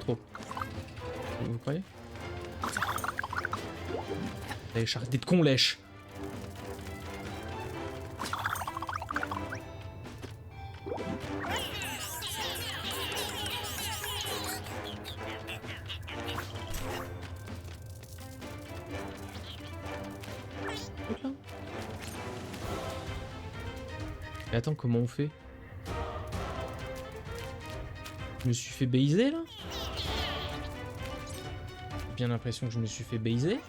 Trop. Vous croyez? Lèche, arrêtez de con, lèche. Mais attends, comment on fait? Je me suis fait baiser là? J'ai bien l'impression que je me suis fait baiser.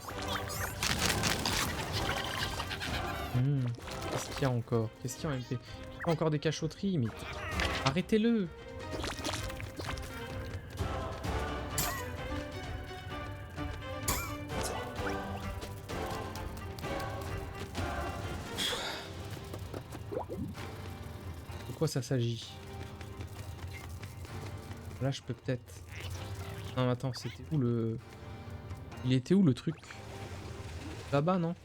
Qu'est-ce qu'il y a encore? Qu'est-ce qu'il y a en MP? Encore des cachotteries, mais arrêtez-le! De quoi ça s'agit? Là, je peux peut-être... Non, attends, c'était où le... Il était où le truc? Là-bas, non?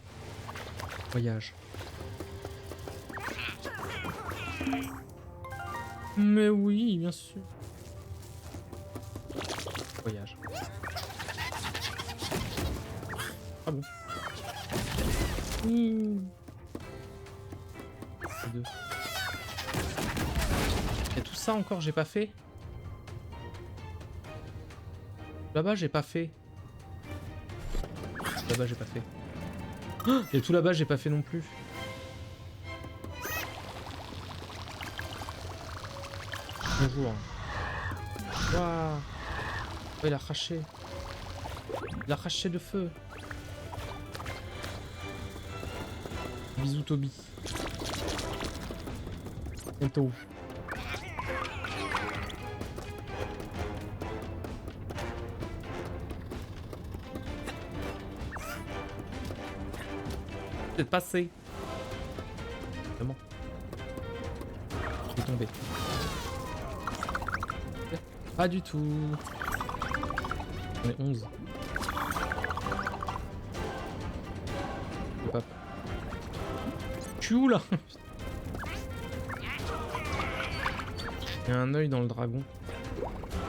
Voyage. Mais oui, bien sûr. Voyage. Ah bon. C'est deux. Et tout ça encore, j'ai pas fait. Là-bas, j'ai pas fait. Là-bas, j'ai pas fait. Et tout là-bas, j'ai pas fait non plus. Bonjour. Waouh. Oh, il a arraché. Il a arraché le feu. Bisous Toby. Bientôt. C'est passé. Vraiment. Je vais tomber. Pas du tout. On est 11. Hop. Je suis où là? Il y a un œil dans le dragon.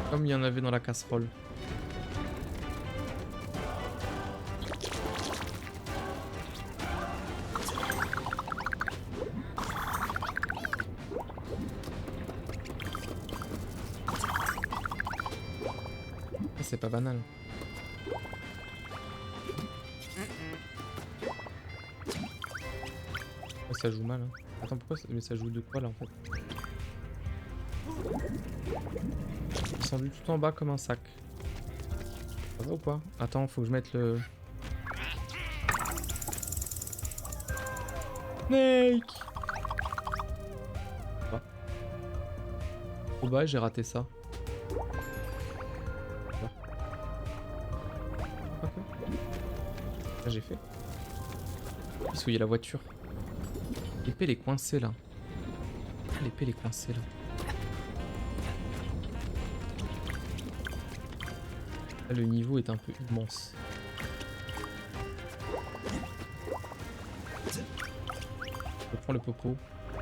Comme il y en avait dans la casserole. C'est pas banal. Oh, ça joue mal. Hein. Attends, pourquoi ça... Mais ça joue de quoi là en fait? Descendu tout en bas comme un sac. Ça va ou pas? Attends, faut que je mette le... Snake! Ah. Au bas, j'ai raté ça. J'ai fait. Parce qu'il y a la voiture. L'épée elle est coincée là. L'épée elle est coincée là. Là, le niveau est un peu immense. Je prends le popo.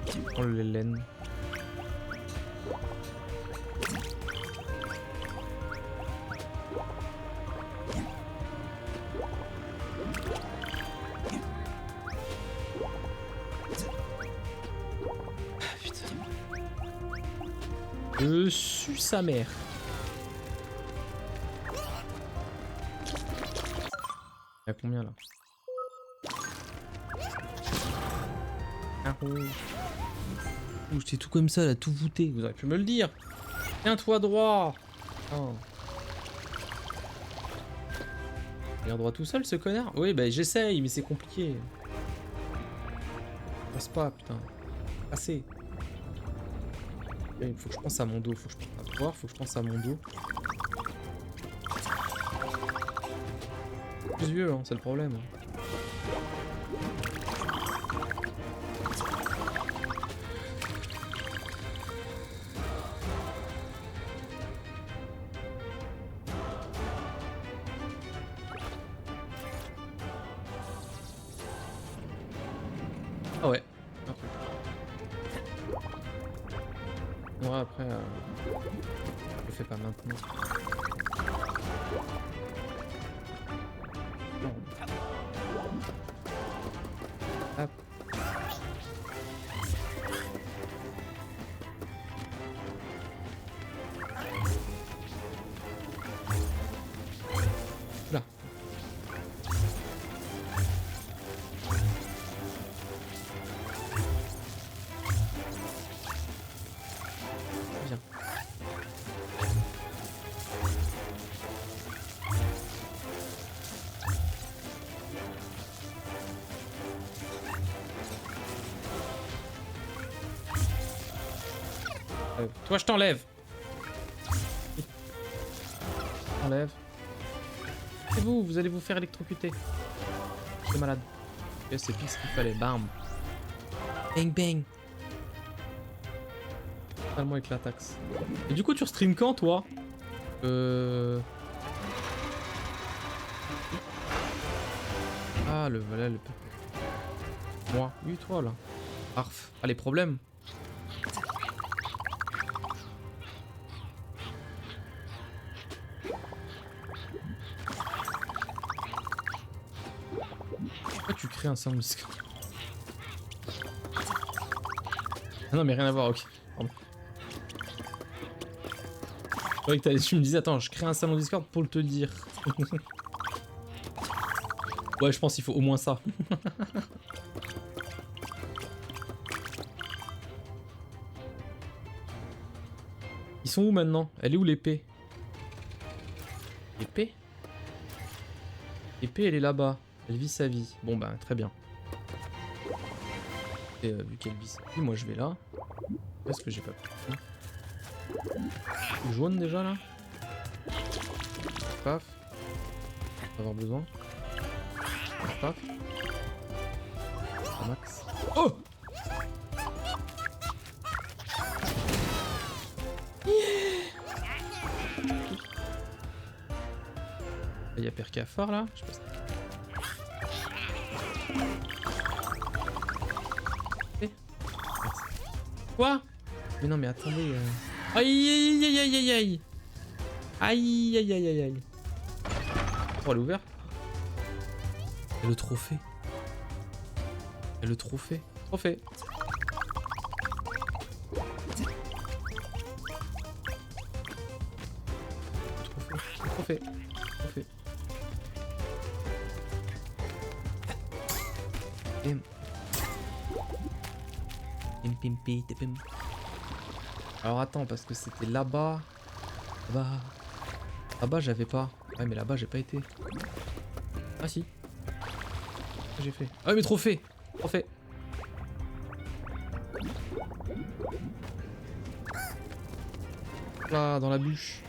Je prends le laine. Je sue sa mère. Il y a combien là? Ah, oh, j'étais tout comme ça là, tout voûté. Vous auriez pu me le dire. Tiens-toi droit. Oh. Il est droit tout seul ce connard? Oui, bah j'essaye, mais c'est compliqué. Passe pas, putain. Passez. Il faut que je pense à mon dos, faut que je pense à voir, faut que je pense à mon dos. Plus vieux, hein, c'est le problème. Ah ouais. Ouais, après, je le fais pas maintenant. Hop. Là. Viens. Toi, je t'enlève. Enlève. C'est vous, vous allez vous faire électrocuter. C'est malade. Ok, c'est pile ce qu'il fallait. Bam. Bang bang. Totalement avec la taxe. Et du coup, tu stream quand, toi? Ah, voilà, le... Moi. Oui, toi, là. Arf. Ah, les problèmes. Pourquoi tu crées un sound Discord? Ah non, mais rien à voir, ok. Pardon. Je croyais que tu me disais, attends, je crée un salon Discord pour te le dire. Ouais, je pense qu'il faut au moins ça. Ils sont où maintenant? Elle est où l'épée? L'épée? L'épée, elle est là-bas. Elle vit sa vie. Bon bah, très bien. Et vu qu'elle vit sa vie, moi je vais là. Est-ce que j'ai pas pu? Jaune déjà là. Paf. On va avoir besoin. Paf. Un max. Oh! Il y a Perca fort là. Je sais pas si... Quoi? Mais non mais attendez. Aïe aïe aïe aïe aïe aïe. Aïe, aïe, aïe, aïe, aïe. Oh, elle est ouverte. Et le trophée. Et le trophée. Trophée. Trophée. Trophée. Pim. Pim, pim, pim, pim. Alors attends, parce que c'était là-bas. Là-bas, j'avais pas. Ouais, mais là-bas, j'ai pas été. Ah si. J'ai fait. Ah mais trophée. Trophée. Là, dans la bûche.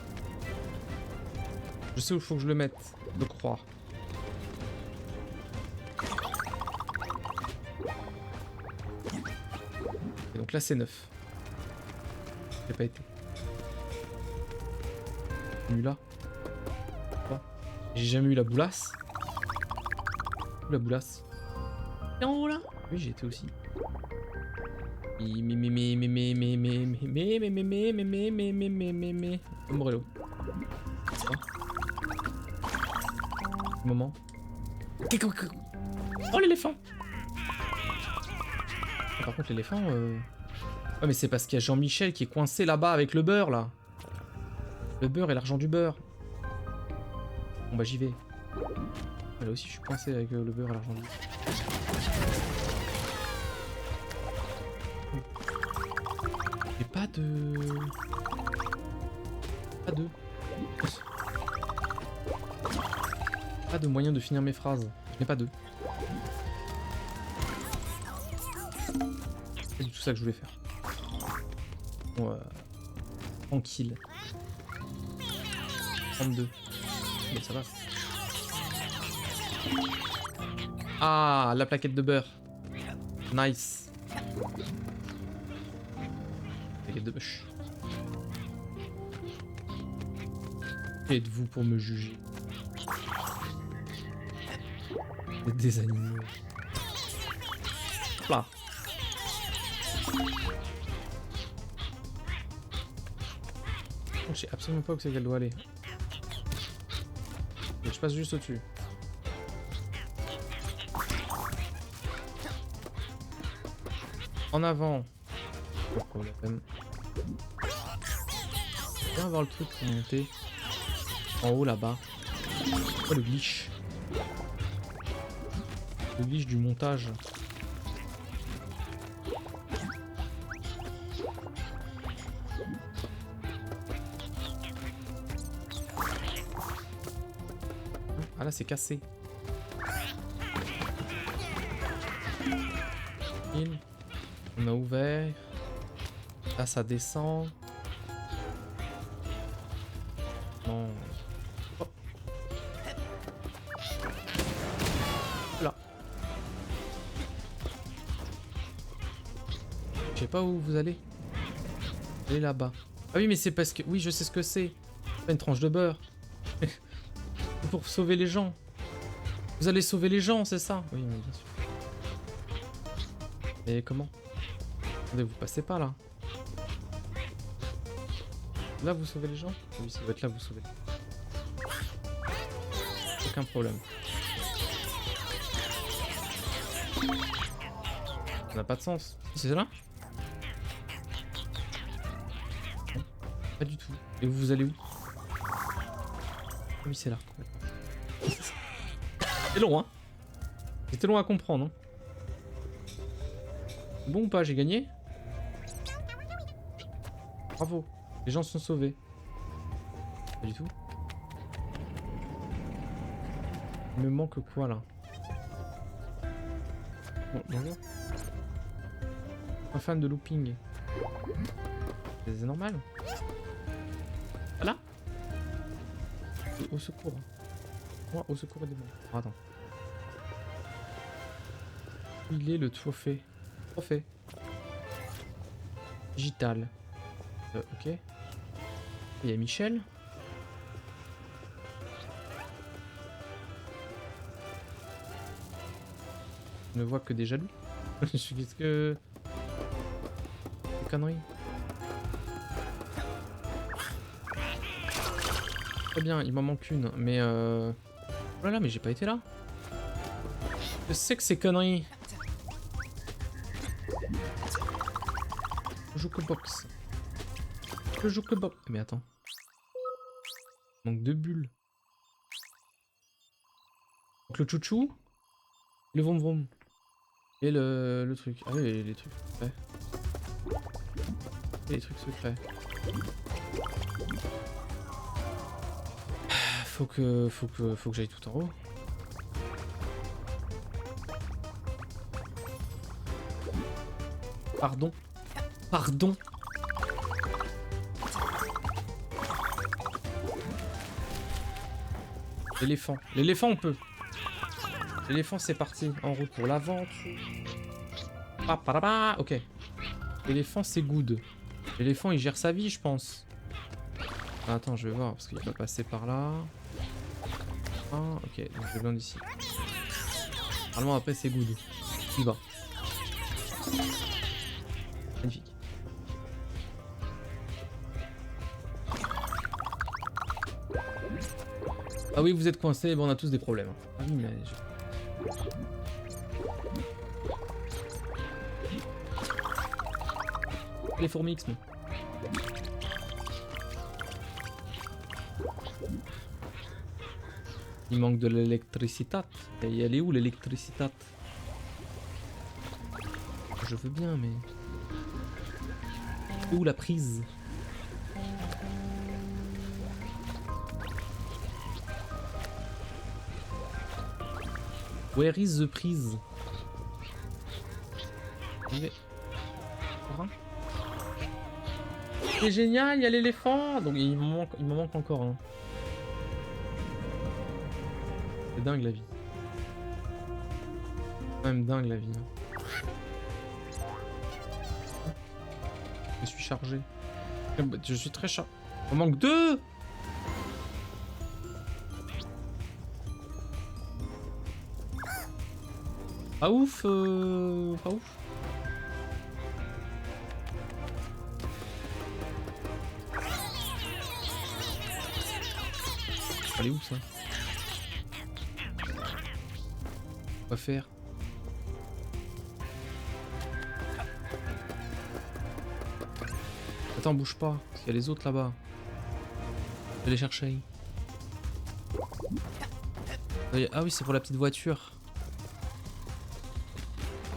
Je sais où il faut que je le mette, de croire. Et donc là, c'est 9. J'ai pas été. J'ai eu là. J'ai jamais eu la boulasse. Où la boulasse? Et en haut là? Oui, j'ai été aussi. Morello. Moment. Oh l'éléphant! Par contre l'éléphant... Ouais mais c'est parce qu'il y a Jean-Michel qui est coincé là-bas avec le beurre là. Le beurre et l'argent du beurre. Bon bah j'y vais. Là aussi je suis coincé avec le beurre et l'argent du beurre. J'ai pas de... Pas de moyen de finir mes phrases. Je n'ai pas d'eux. C'est du tout ça que je voulais faire. Bon, tranquille. 32. Bon, ça va. Ah, la plaquette de beurre. Nice. Plaquette de bûche. Qui êtes-vous pour me juger? Des animaux. Là. Je sais absolument pas où c'est qu'elle doit aller. Et je passe juste au-dessus. En avant. Pourquoi la peine? On va avoir le truc pour monter. En haut là-bas. Oh le glitch. Le glitch du montage. Ah là c'est cassé. On a ouvert. Là ça descend. Non. Oh. Là. Je sais pas où vous allez. Allez là-bas. Ah oui mais c'est parce que... Oui je sais ce que c'est. Pas une tranche de beurre. Pour sauver les gens. Vous allez sauver les gens, c'est ça? Oui, bien sûr. Et comment? Attendez, vous passez pas là. Là, vous sauvez les gens? Oui, ça doit être là, vous sauvez. Aucun problème. Ça n'a pas de sens. C'est là? Non, pas du tout. Et vous allez où? Oui, c'est là. C'est long, hein? C'était long à comprendre, hein? Bon ou pas? J'ai gagné? Bravo. Les gens sont sauvés. Pas du tout. Il me manque quoi, là? Bon, bonjour. Un fan de looping. C'est normal. Voilà. Au secours. Moi, au secours des morts. Oh, attends. Il est le trophée. Trophée. Digital. Ok. Il y a Michel. Je ne vois que des jaloux. Qu'est-ce que... Des conneries. Très bien, il m'en manque une, mais Oh là là, mais j'ai pas été là. Je sais que c'est conneries. Je joue que box. Je joue que box. Mais attends. Il manque 2 bulles. Donc le chouchou, le vroom vroom. Et le truc. Ah oui, les trucs secrets. Et les trucs secrets. Faut que j'aille tout en haut. Pardon. Pardon. L'éléphant. L'éléphant on peut. L'éléphant c'est parti. En route pour l'aventure. Ok. L'éléphant c'est good. L'éléphant il gère sa vie je pense. Ah, attends je vais voir parce qu'il va passer par là. Ah, ok donc je viens d'ici. Normalement après c'est good. Il va. Magnifique. Ah oui, vous êtes coincés, bon, on a tous des problèmes. Ah oui, mais... Les fourmis X, mais... Il manque de l'électricité. Et elle est où l'électricité? Je veux bien, mais... Où la prise? Where is the prise? C'est génial, il y a l'éléphant. Donc il me manque encore un. C'est dingue la vie. C'est quand même dingue la vie. Je suis chargé. Je suis très chargé. Il me manque 2. Pas ouf, pas ouf. Elle est où ça? Quoi faire? Attends, bouge pas, parce qu'il y a les autres là-bas. Je vais les chercher. Ah oui, c'est pour la petite voiture.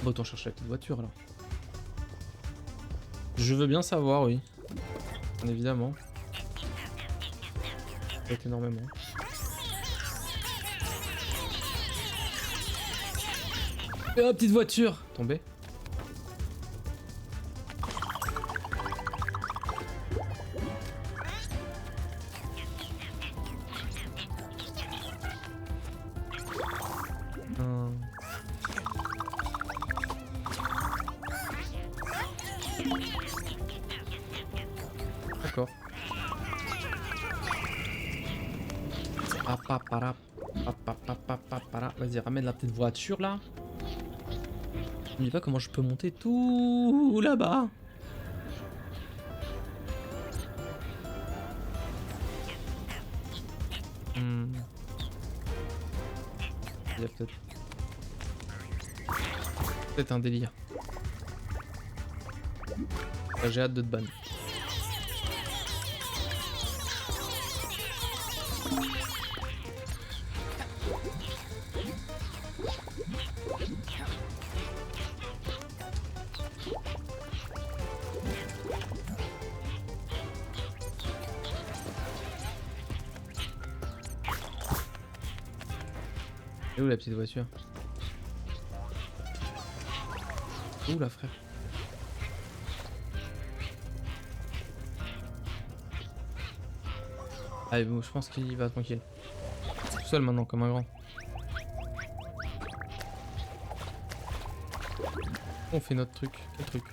Bon, autant chercher la petite voiture là. Je veux bien savoir, oui. Bien évidemment. Ça va être énormément. Et la petite voiture tombée. D'accord. Vas-y, ramène la petite voiture là. Je ne sais pas comment je peux monter tout là-bas. Il y a peut-être un délire. J'ai hâte de te ban. Et où la petite voiture? Où là frère? Allez, bon, je pense qu'il va tranquille. Tout seul maintenant comme un grand. On fait notre truc. Quel truc?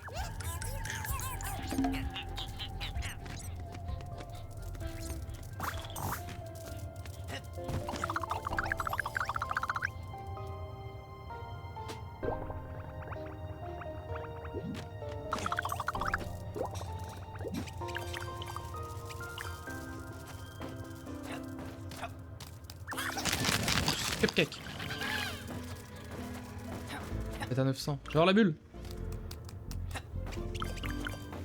Cupcake. C'est à 900. Je vais avoir la bulle.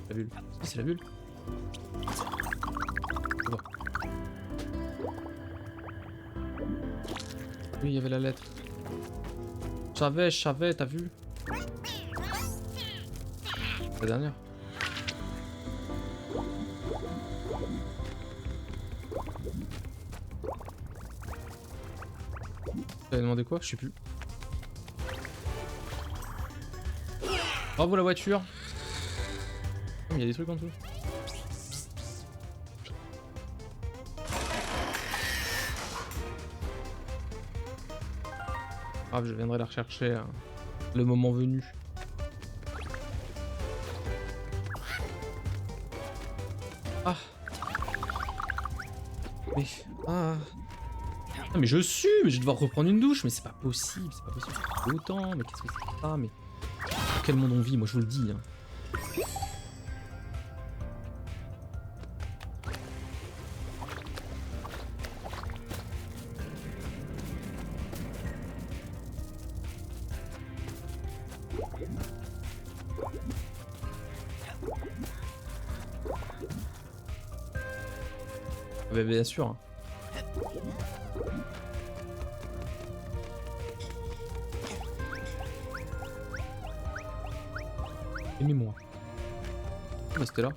La bulle. Si, c'est la bulle. Bon. Oui, il y avait la lettre. Je savais, t'as vu? La dernière. T'avais demandé quoi? Je sais plus. Bravo la voiture. Il y a des trucs en dessous. Grave, je viendrai la rechercher le moment venu. Ah. Mais... Ah. Ah mais je sue, mais je vais devoir reprendre une douche, mais c'est pas possible, c'est pas possible. Autant, mais qu'est-ce que c'est ça, mais... Dans quel monde on vit, moi je vous le dis. Hein. Bah, bien sûr. Hein. Aimez-moi. Ah bah c'était là.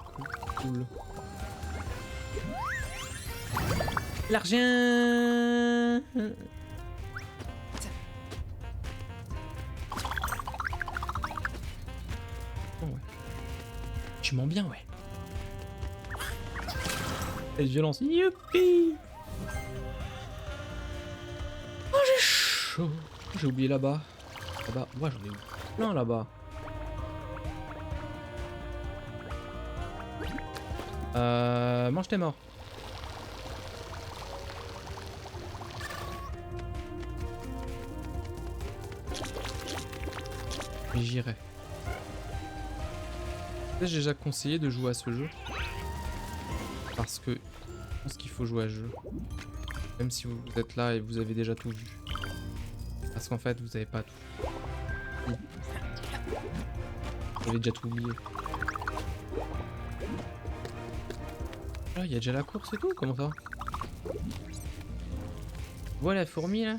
Cool. L'argent. Oh ouais. Tu mens bien, ouais. Et violence. Youpi. Oh j'ai chaud. J'ai oublié là-bas. Là-bas. Ouais j'en ai eu plein là-bas. Mange tes morts. Mais j'irai. J'ai déjà conseillé de jouer à ce jeu. Parce que je pense qu'il faut jouer à ce jeu. Même si vous êtes là et vous avez déjà tout vu. Parce qu'en fait, vous avez pas tout. Vous avez déjà tout oublié. Ah, il y a déjà la course et tout, comment ça? Voilà la fourmi là.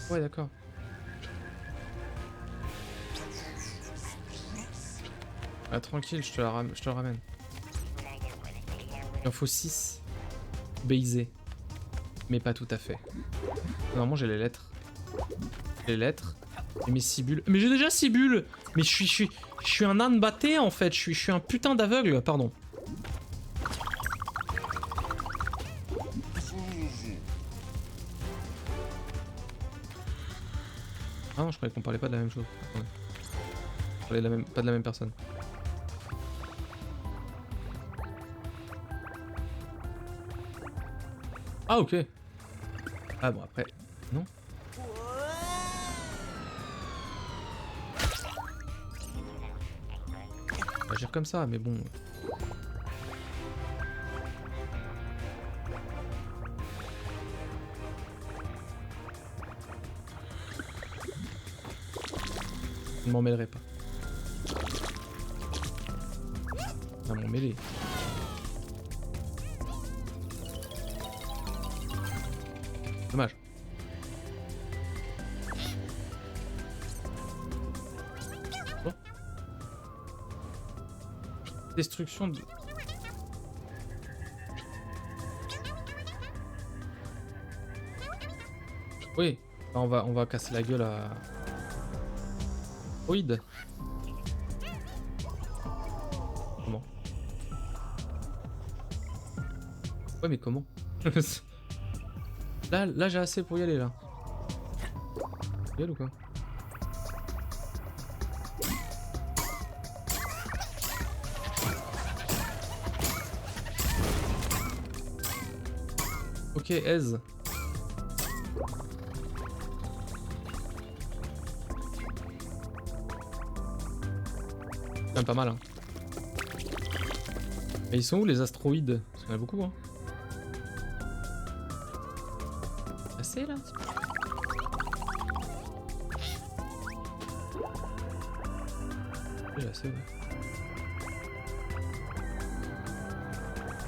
Ouais, d'accord. Ah, tranquille, je te le ramène. Il en faut 6. Baiser. Mais pas tout à fait. Normalement, j'ai les lettres. Les lettres. Et mes 6 bulles. Mais j'ai déjà 6 bulles! Mais je suis un âne batté en fait. Je suis un putain d'aveugle, pardon. Ah non, je croyais qu'on parlait pas de la même chose. Attendez. On parlait de la même, pas de la même personne. Ah ok. Ah bon après, non. On va agir comme ça, mais bon. Je ne m'en mêlerai pas. À m'en mêler. Dommage. Bon. Destruction de... Oui, on va casser la gueule à... Oid. Comment? Ouais mais comment? Là j'ai assez pour y aller là. Y aller ou quoi? Ok, aise. Quand même pas mal hein. Et ils sont où les astéroïdes? Parce qu'il y en a beaucoup hein. assez là? J'ai assez, ouais.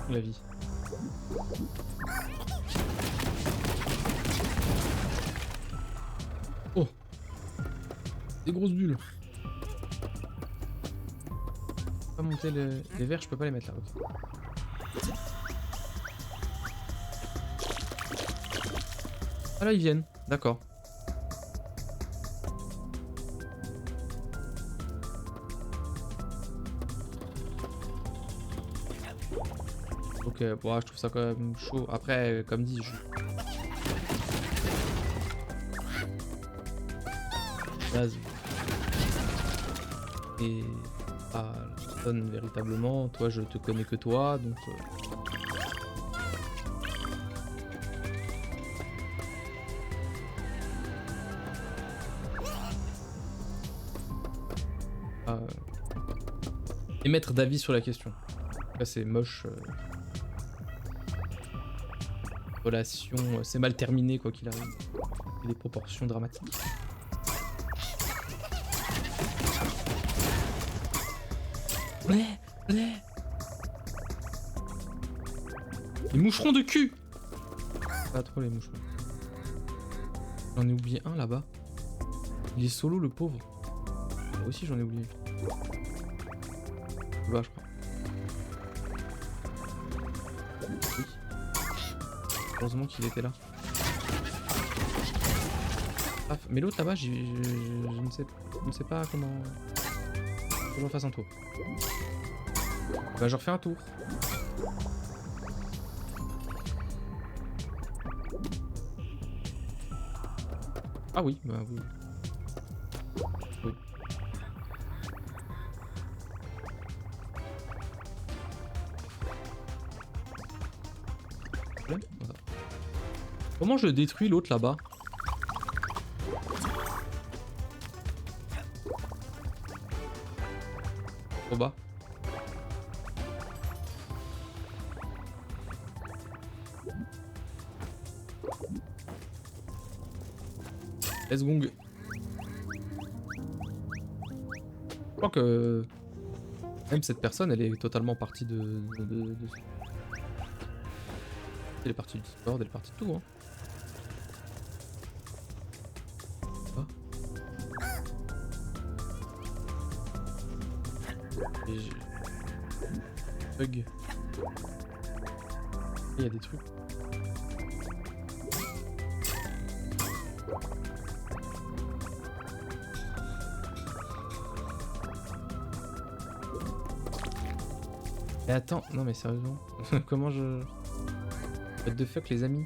La vie. Oh! Des grosses bulles. Pas monter les verres, je peux pas les mettre là. Okay. Ah là ils viennent, d'accord. Ok, bon, je trouve ça quand même chaud. Après, comme dit, base. Et pas personne véritablement. Toi, je te connais que toi, donc. Émettre d'avis sur la question. Là, c'est moche. Relation, c'est mal terminé quoi qu'il arrive. Il y a des proportions dramatiques. Ouais. Les moucherons de cul. Pas trop les moucherons. J'en ai oublié un là-bas. Il est solo le pauvre. Moi aussi j'en ai oublié. Là je crois. Oui. Heureusement qu'il était là. Ah, mais l'autre là-bas, je ne sais pas comment... Faut que j'en fasse un tour. Bah je refais un tour. Ah oui, bah oui. Oui. Voilà. Comment je détruis l'autre là-bas? Trop bas. Let's go. Je crois que même cette personne, elle est totalement partie de... Elle est partie du Discord, elle est partie de tout. Hein. Bug. Il y a des trucs. Mais attends, non mais sérieusement, comment je... What the fuck les amis?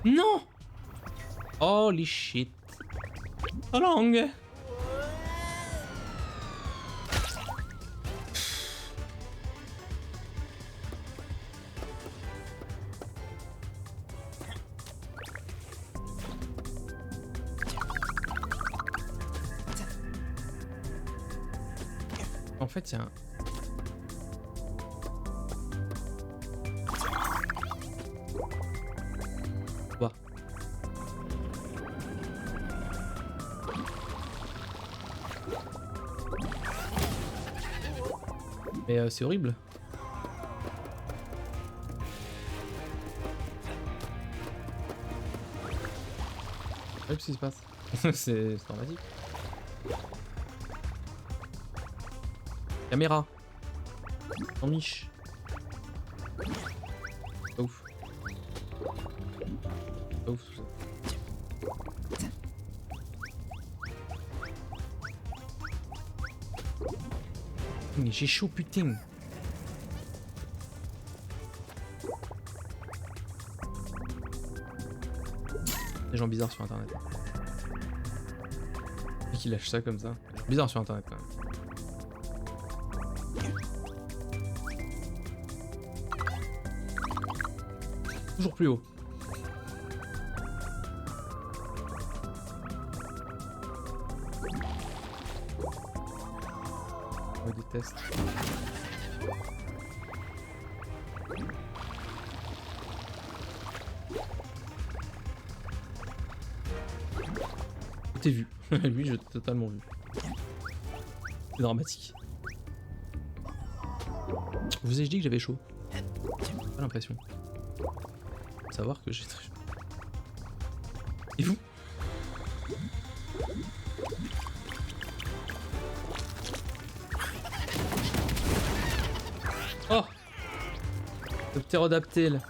Non! Holy shit. So long. En fait, il y a un... Bah. Mais c'est horrible. Qu'est-ce qui se passe? C'est dramatique. Caméra. En niche. Pas ouf. Pas ouf tout ça. Mais j'ai chaud putain. Des gens bizarres sur internet. Et qui lâchent ça comme ça. Bizarre sur internet quand même. Toujours plus haut. reste. T'es vu. Lui, j'ai totalement vu. C'est dramatique. Vous ai-je dit que j'avais chaud? J'ai pas l'impression. Faut savoir que j'ai très chaud. Et vous? Oh! Le ptérodactyle.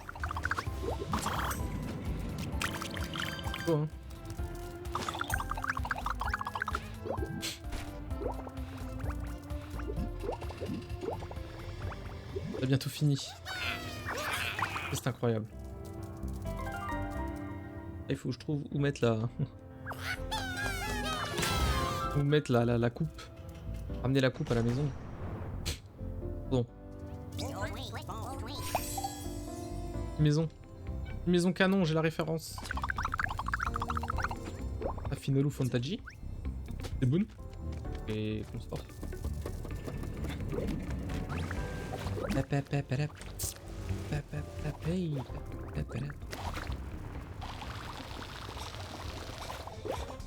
Oh, hein. C'est bientôt fini. C'est incroyable. Il faut que je trouve où mettre la... où mettre la coupe. Ramener la coupe à la maison. Bon. Maison. Maison canon, j'ai la référence. Affinolo Fantaggi. C'est bon. Et qu'on sort.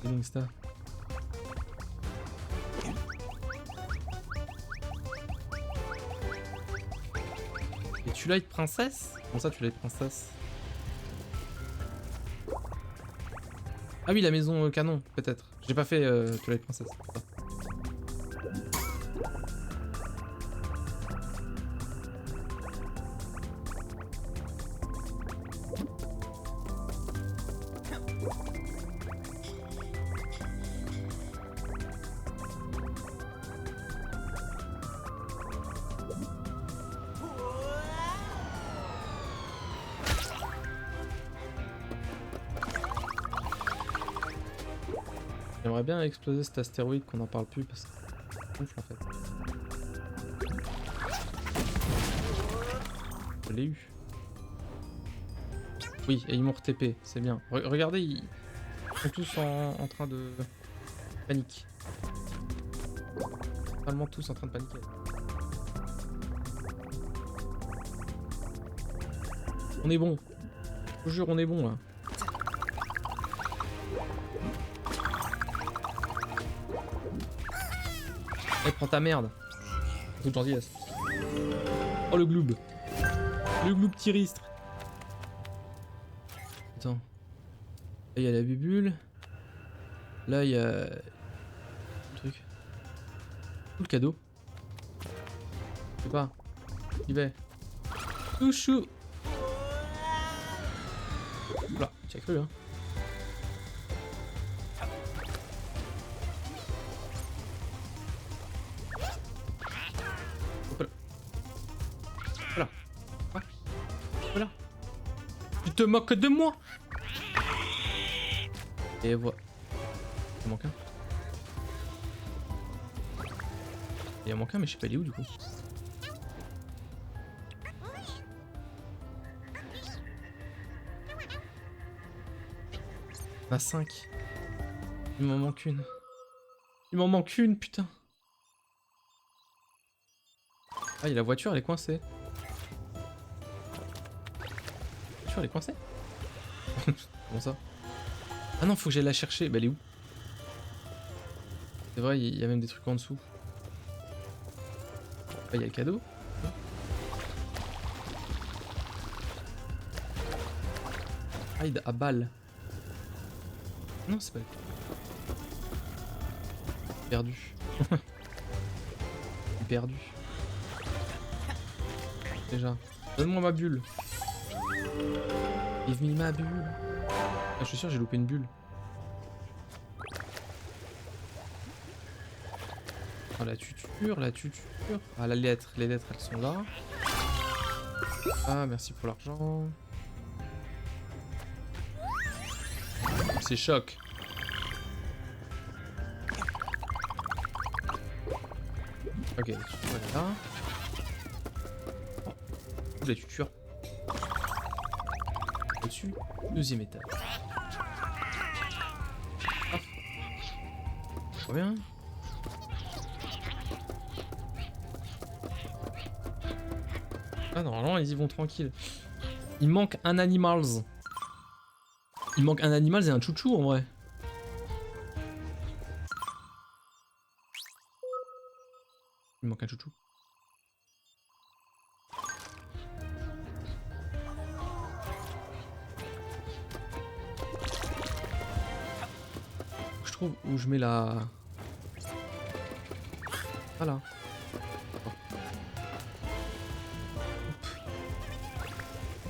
Insta. Et tu l'as princesse? Comment ça tu l'as princesse? Ah oui, la maison canon, peut-être. J'ai pas fait tu l'as princesse. J'aimerais bien exploser cet astéroïde qu'on en parle plus parce que c'est ouf en fait. Je l'ai eu. Oui, et ils m'ont re-TP, c'est bien. Regardez, ils sont tous en train de panique. Totalement tous en train de paniquer. On est bon. Je vous jure, on est bon là. Eh, prends ta merde. Toute gentillesse. Oh le gloob. Le gloob tiristre. Attends. Là il y a la bubule. Là il y a... le truc. Où le cadeau? Je sais pas. Il va. Chouchou. Là, tu as cru hein. Voilà. Ouais. Voilà. Tu te moques de moi. Et voilà. Il manque un. Il en manque un mais je sais pas il est où du coup. On a 5. Il m'en manque une. Il m'en manque une, putain. Ah, il y a la voiture, elle est coincée. La voiture, elle est coincée. Comment ça? Ah non, faut que j'aille la chercher. Bah, elle est où? C'est vrai, il y a même des trucs en dessous. Ah, il y a le cadeau. Hide à balle. Non, c'est pas... Perdu. Perdu. Déjà. Donne-moi ma bulle. Give me ma bulle. Ah, je suis sûr j'ai loupé une bulle. Oh, la tuture, la tuture. Ah, la lettre. Les lettres, elles sont là. Ah, merci pour l'argent. C'est choc. Ok, la tuture elle est là. Oh, la tuture. Au-dessus, deuxième étage. Ah. Trop bien. Ah, normalement, ils y vont tranquille. Il manque un Animals. Il manque un Animals et un Chouchou, en vrai. Il manque un Chouchou. Je trouve où je mets la... Voilà.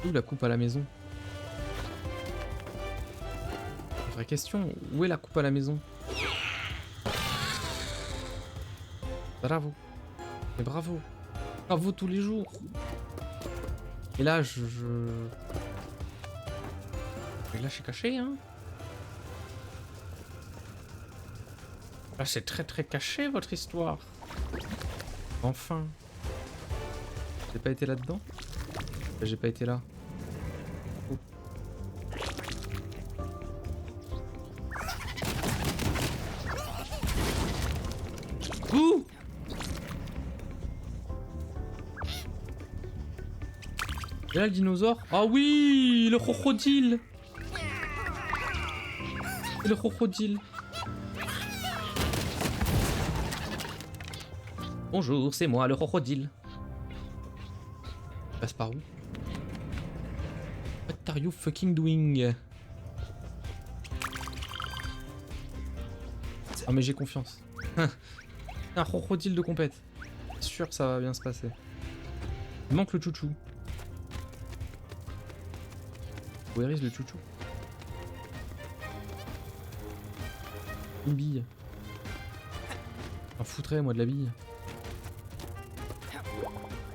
Où la coupe à la maison? Vraie question, où est la coupe à la maison? Bravo. Mais bravo. Bravo tous les jours. Et là, Et là, c'est caché, hein. Là, c'est très très caché, votre histoire. Enfin. J'ai pas été là-dedans? J'ai pas été là. Oh. Ouh! Et là, le dinosaure. Ah oui! Le crocodile! Le crocodile. Bonjour, c'est moi, le crocodile. Il passe par où? What are you fucking doing? Ah mais j'ai confiance. Un crocodile de compète. Sûr que ça va bien se passer. Il manque le chouchou. Where is le chouchou? Une bille. J'en foutrais moi de la bille.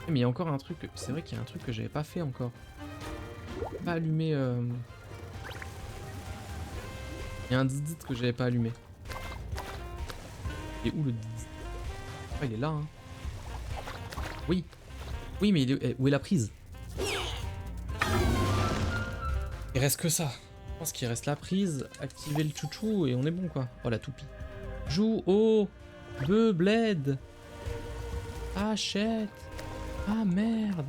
Mais il y a encore un truc, c'est vrai qu'il y a un truc que j'avais pas fait encore. Pas allumé. Il y a un didit que j'avais pas allumé. Il est où le didit? Ah, il est là, hein. Oui. Oui, mais où est la prise? Il reste que ça. Je pense qu'il reste la prise, activer le chouchou et on est bon quoi. Oh la toupie. Joue au bled. Achète. Ah merde.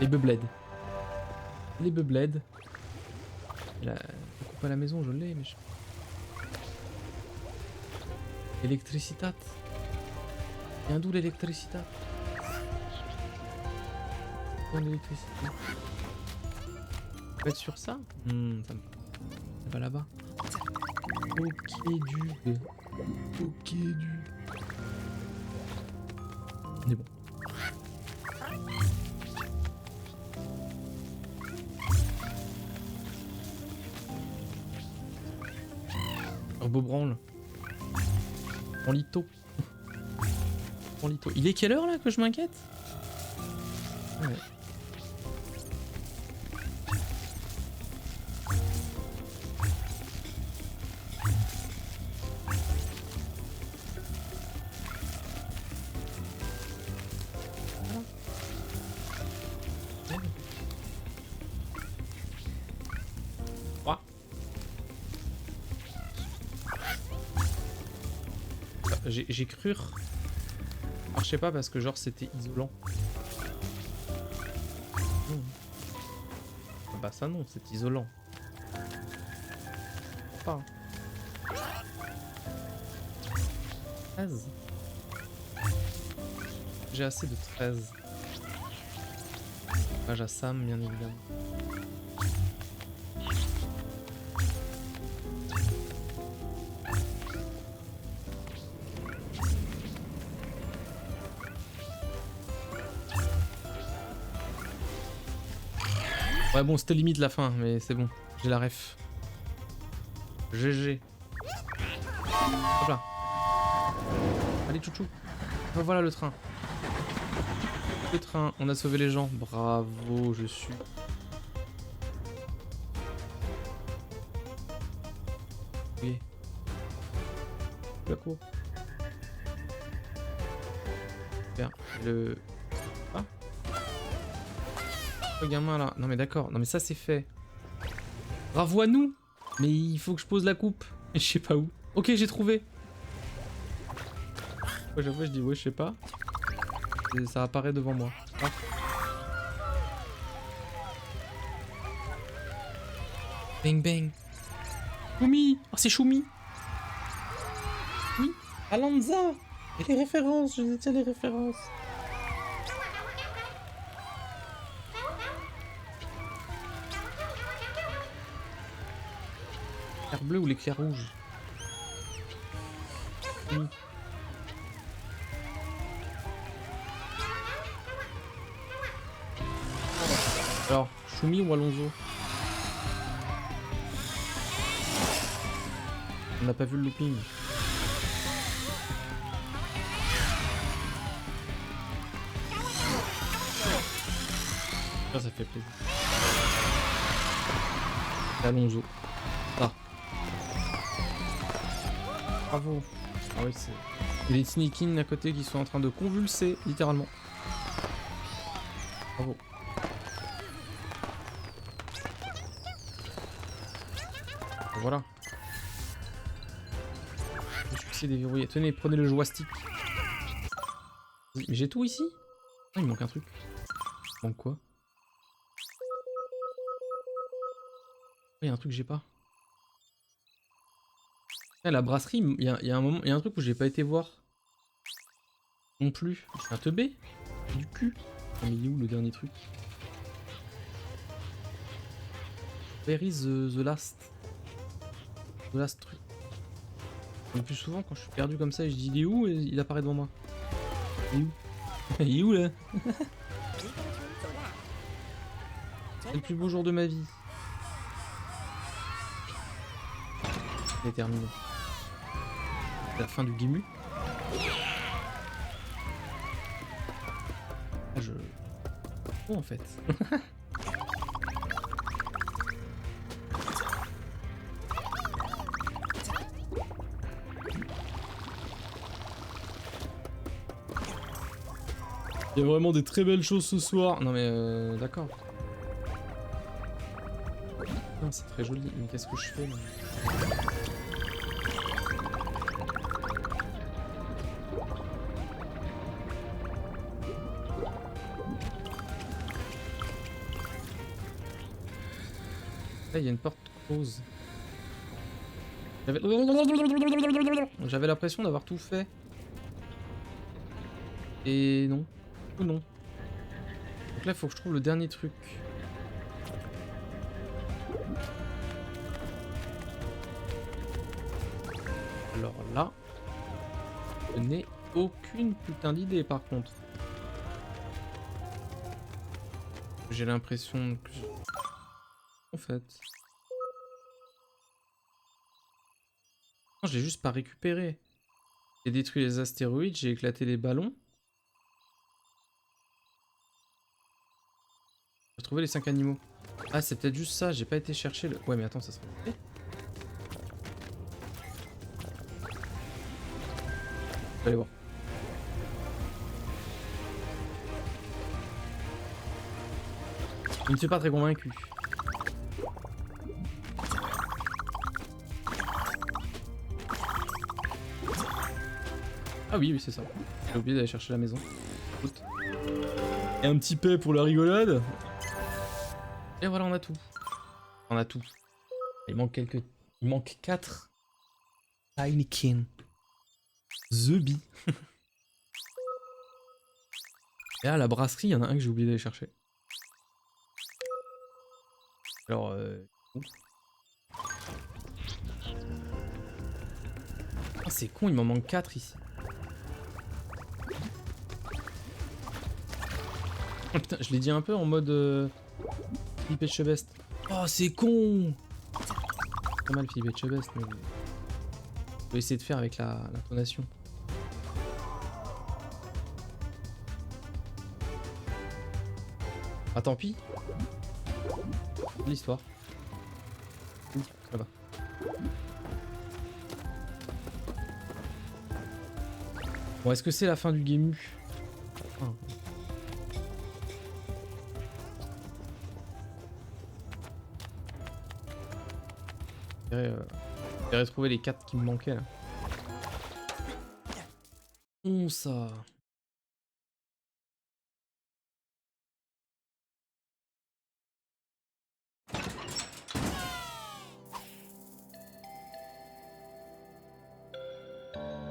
Les beubled. Les beubled. La coupe à la maison, je l'ai, mais je... Électricitat. Viens d'où l'électricitat? L'électricité. Faut être sur ça? Ça va là-bas. Ok du. Ok du. On est bon. Turbo branle. En lito. En lito. Il est quelle heure là que je m'inquiète? Ouais. J'ai cru. Alors, je sais pas parce que genre c'était isolant. Ah bah ça non, c'est isolant. Pas. 13. J'ai assez de 13. Page à Sam, bien évidemment. Ouais bon, c'était limite la fin, mais c'est bon. J'ai la ref. GG. Hop là. Allez, chouchou. Voilà le train. Le train, on a sauvé les gens. Bravo, je suis. Oui. La cour. Bien. Le... Ah. Le gamin là. Non mais d'accord. Non mais ça c'est fait. Bravo à nous. Mais il faut que je pose la coupe. Et je sais pas où. Ok, j'ai trouvé. À chaque fois je dis ouais je sais pas. Et ça apparaît devant moi. Ah. Bang bang. Choumi. Oh c'est Choumi. Oui. Alanza. Et les références, je détiens les références. L'éclair bleu ou l'éclair rouge? Oui. Alors, Choumi ou Alonso? On n'a pas vu le looping. Ça fait plaisir. Alonso. Ah. Bravo. Ah oui, c'est... Il y a les Sneakin à côté qui sont en train de convulser, littéralement. Bravo. Voilà. Le succès déverrouillé. Tenez, prenez le joystick. Mais j'ai tout ici? Ah, il manque un truc. Il manque quoi? Il y a un truc que j'ai pas. Ah, la brasserie, il y a un moment, il y a un truc où j'ai pas été voir. Non plus. Je suis un teubé. Du cul. Mais il est où le dernier truc? Where is the last? The last truc. Le plus souvent, quand je suis perdu comme ça et je dis il est où, et il apparaît devant moi. Il est où? Il est où là? C'est le plus beau jour de ma vie. C'est terminé. C'est la fin du Gimu. Ah, je... Oh en fait. Il y a vraiment des très belles choses ce soir. Non mais d'accord. Non, c'est très joli. Mais qu'est-ce que je fais là? Là, il y a une porte close. J'avais l'impression d'avoir tout fait. Et non. Ou non. Donc là, il faut que je trouve le dernier truc. Alors là, je n'ai aucune putain d'idée par contre. J'ai l'impression que... En fait... Non, j'ai juste pas récupéré. J'ai détruit les astéroïdes, j'ai éclaté les ballons. J'ai retrouvé les 5 animaux. Ah, c'est peut-être juste ça, j'ai pas été chercher le... Ouais, mais attends, ça serait... Allez voir. Je ne suis pas très convaincu. Ah oui, oui, c'est ça. J'ai oublié d'aller chercher la maison. Écoute. Et un petit paix pour la rigolade. Et voilà, on a tout. On a tout. Il manque quelques... Il manque 4. Tinykin. The Bee. Et là, la brasserie, il y en a un que j'ai oublié d'aller chercher. Alors, oh, c'est con, il m'en manque 4 ici. Oh putain, je l'ai dit un peu en mode Philippe Etchebest. Oh, c'est con! Pas mal Philippe Etchebest, mais... Je vais essayer de faire avec l'intonation. Ah, tant pis. L'histoire. Ça va. Bon, est-ce que c'est la fin du Gimu? Ah. J'ai retrouvé les 4 qui me manquaient là. bon ça.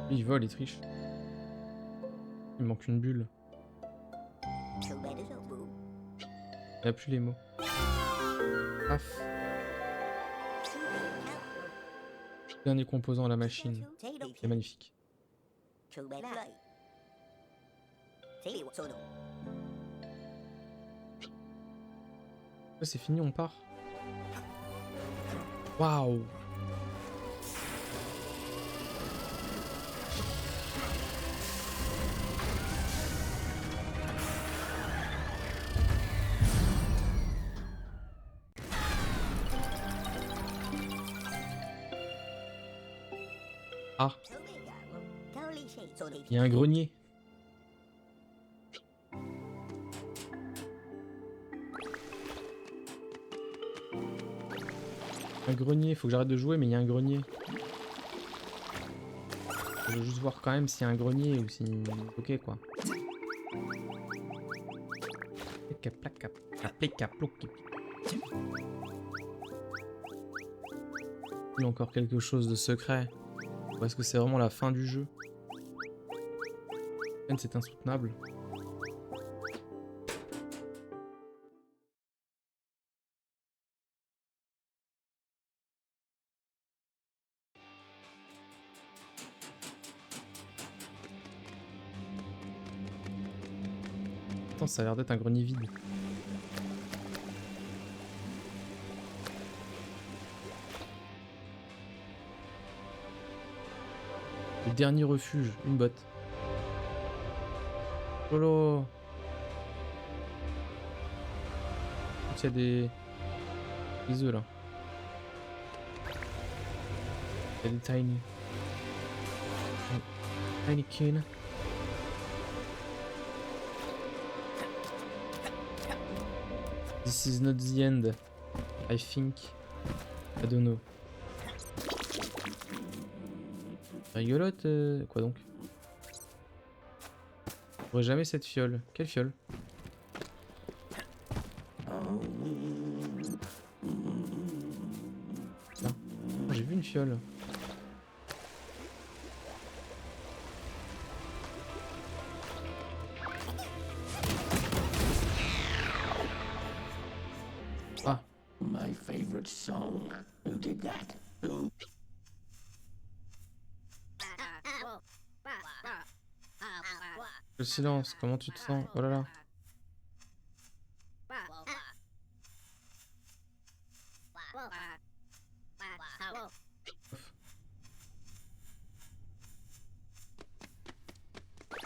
Lui, il vole, il triche. Il manque une bulle. Il a plus les mots. Paf. Dernier composant à la machine. C'est magnifique. C'est fini, on part. Waouh. Ah, il y a un grenier. Un grenier, faut que j'arrête de jouer, mais il y a un grenier. Je veux juste voir quand même s'il y a un grenier ou si... Ok quoi. Il y a encore quelque chose de secret. Ou est-ce que c'est vraiment la fin du jeu? C'est insoutenable. Attends, ça a l'air d'être un grenier vide. Le dernier refuge, une botte. Lolo. Il y a des œufs là. Il y a des tiny. Tiny kin. This is not the end. I think. I don't know. Rigolote, quoi donc? J'aurais jamais cette fiole. Quelle fiole? Là. Oh, j'ai vu une fiole. Ah. My favorite song. Who did that? Who? Le silence, comment tu te sens? Oh là là.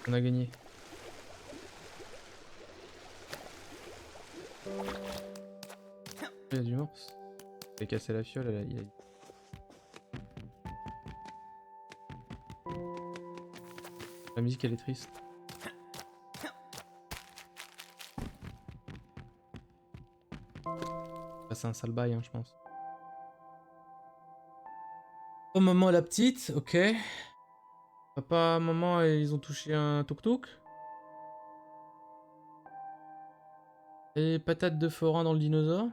On a gagné. Il y a du morse. Il a cassé la fiole, il a... La musique elle est triste. Ah, c'est un sale bail, hein, je pense. Oh, maman la petite, ok. Papa, maman, ils ont touché un tuk-tuk. Et patates de forain dans le dinosaure.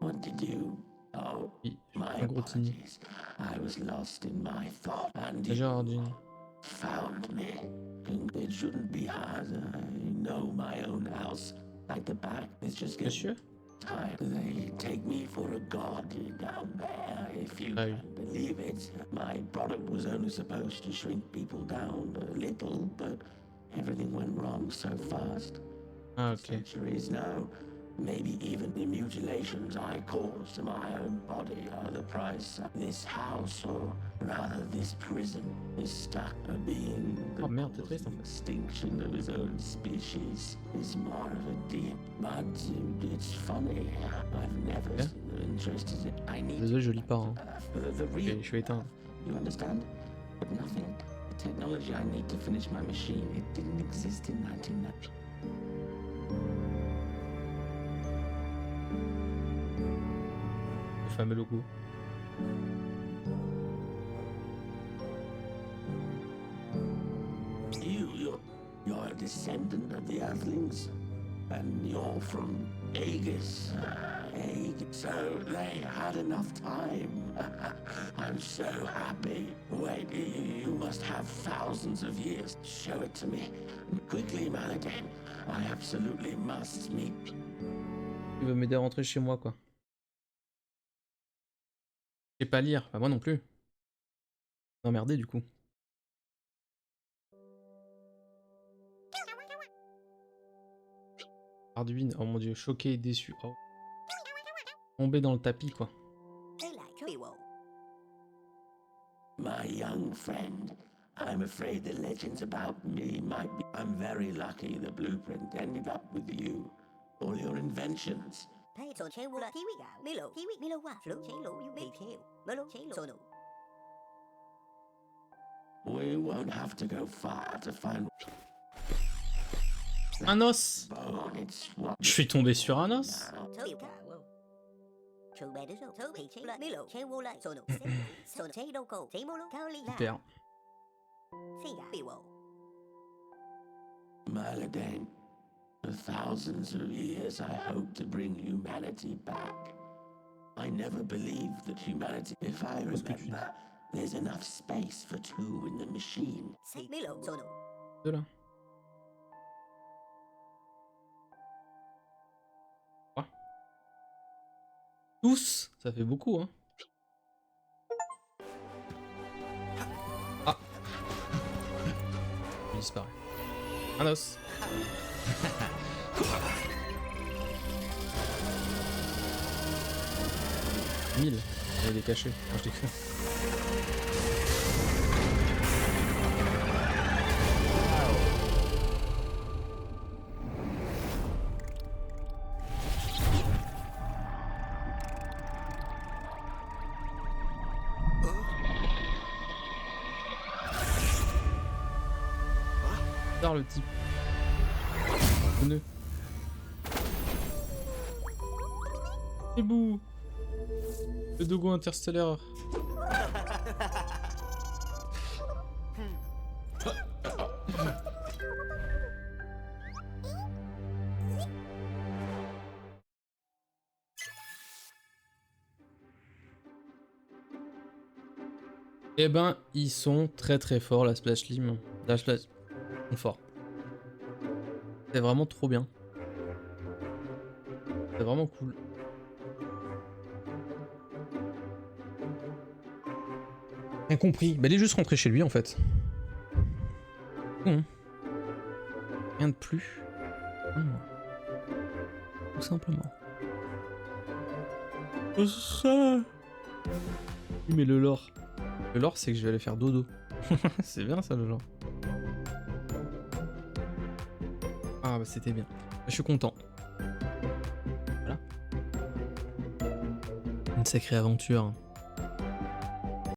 What did you? Oh, Oui, my un gros tini. apologies. I was lost in my thought and Déjà, Ardine. found me. It shouldn't be hard. I know my own house. Like the back, it's just getting Monsieur? tired. They take me for a god down there. If you Ah oui. can believe it, my product was only supposed to shrink people down a little, but everything went wrong so fast. Ah, ok. Centuries now, maybe even the mutilations I caused to my own body are the price. This house, or rather this prison, is stuck. A being Oh that merde, t'es caused triste en the fait. extinction of his own species is more of a deep. But it's funny. I've never Yeah. seen the interest in it. I need Désolé, je lis pas. Hein. the Ok, je suis éteint. You understand? But nothing. The technology I need to finish my machine, it didn't exist in 1990. Le fameux logo. You're a descendant of the Earthlings, and you're from Aegis. So they had enough time. I'm so happy. Wait, you must have thousands of years. Show it to me. Quickly, Maladin. I absolutely must meet. Il veut m'aider à rentrer chez moi, quoi. Je sais pas lire. Bah, moi non plus. Emmerdé, du coup. Arduino, oh mon dieu, choqué et déçu. Oh. Tombé dans le tapis, quoi. My young friend, I'm afraid the legends about me might be... I'm very lucky the blueprint ended up with you. All your inventions. We won't have to go far to find... Un os! Je suis tombé sur un os! Super. Maladin, for thousands of years I hoped to bring humanity back. I never believed that humanity... If I remember, there's enough space for two in the machine. De là. Quoi? Tous? Ça fait beaucoup, hein. Ah. Il disparaît. Un os. 1000. Il est caché. Non, je déconne. Le type. Pneu. C'est beau. Le dogo interstellaire. Eh ben, ils sont très très forts, la Splash Lim. La Splash... Ils sont forts. C'est vraiment trop bien. C'est vraiment cool. Rien compris. Bah, il est juste rentré chez lui en fait. Bon. Rien de plus. Tout simplement. Ça. Oui, mais le lore. Le lore, c'est que je vais aller faire dodo. C'est bien ça le lore. Ah bah c'était bien. Je suis content. Voilà. Une sacrée aventure.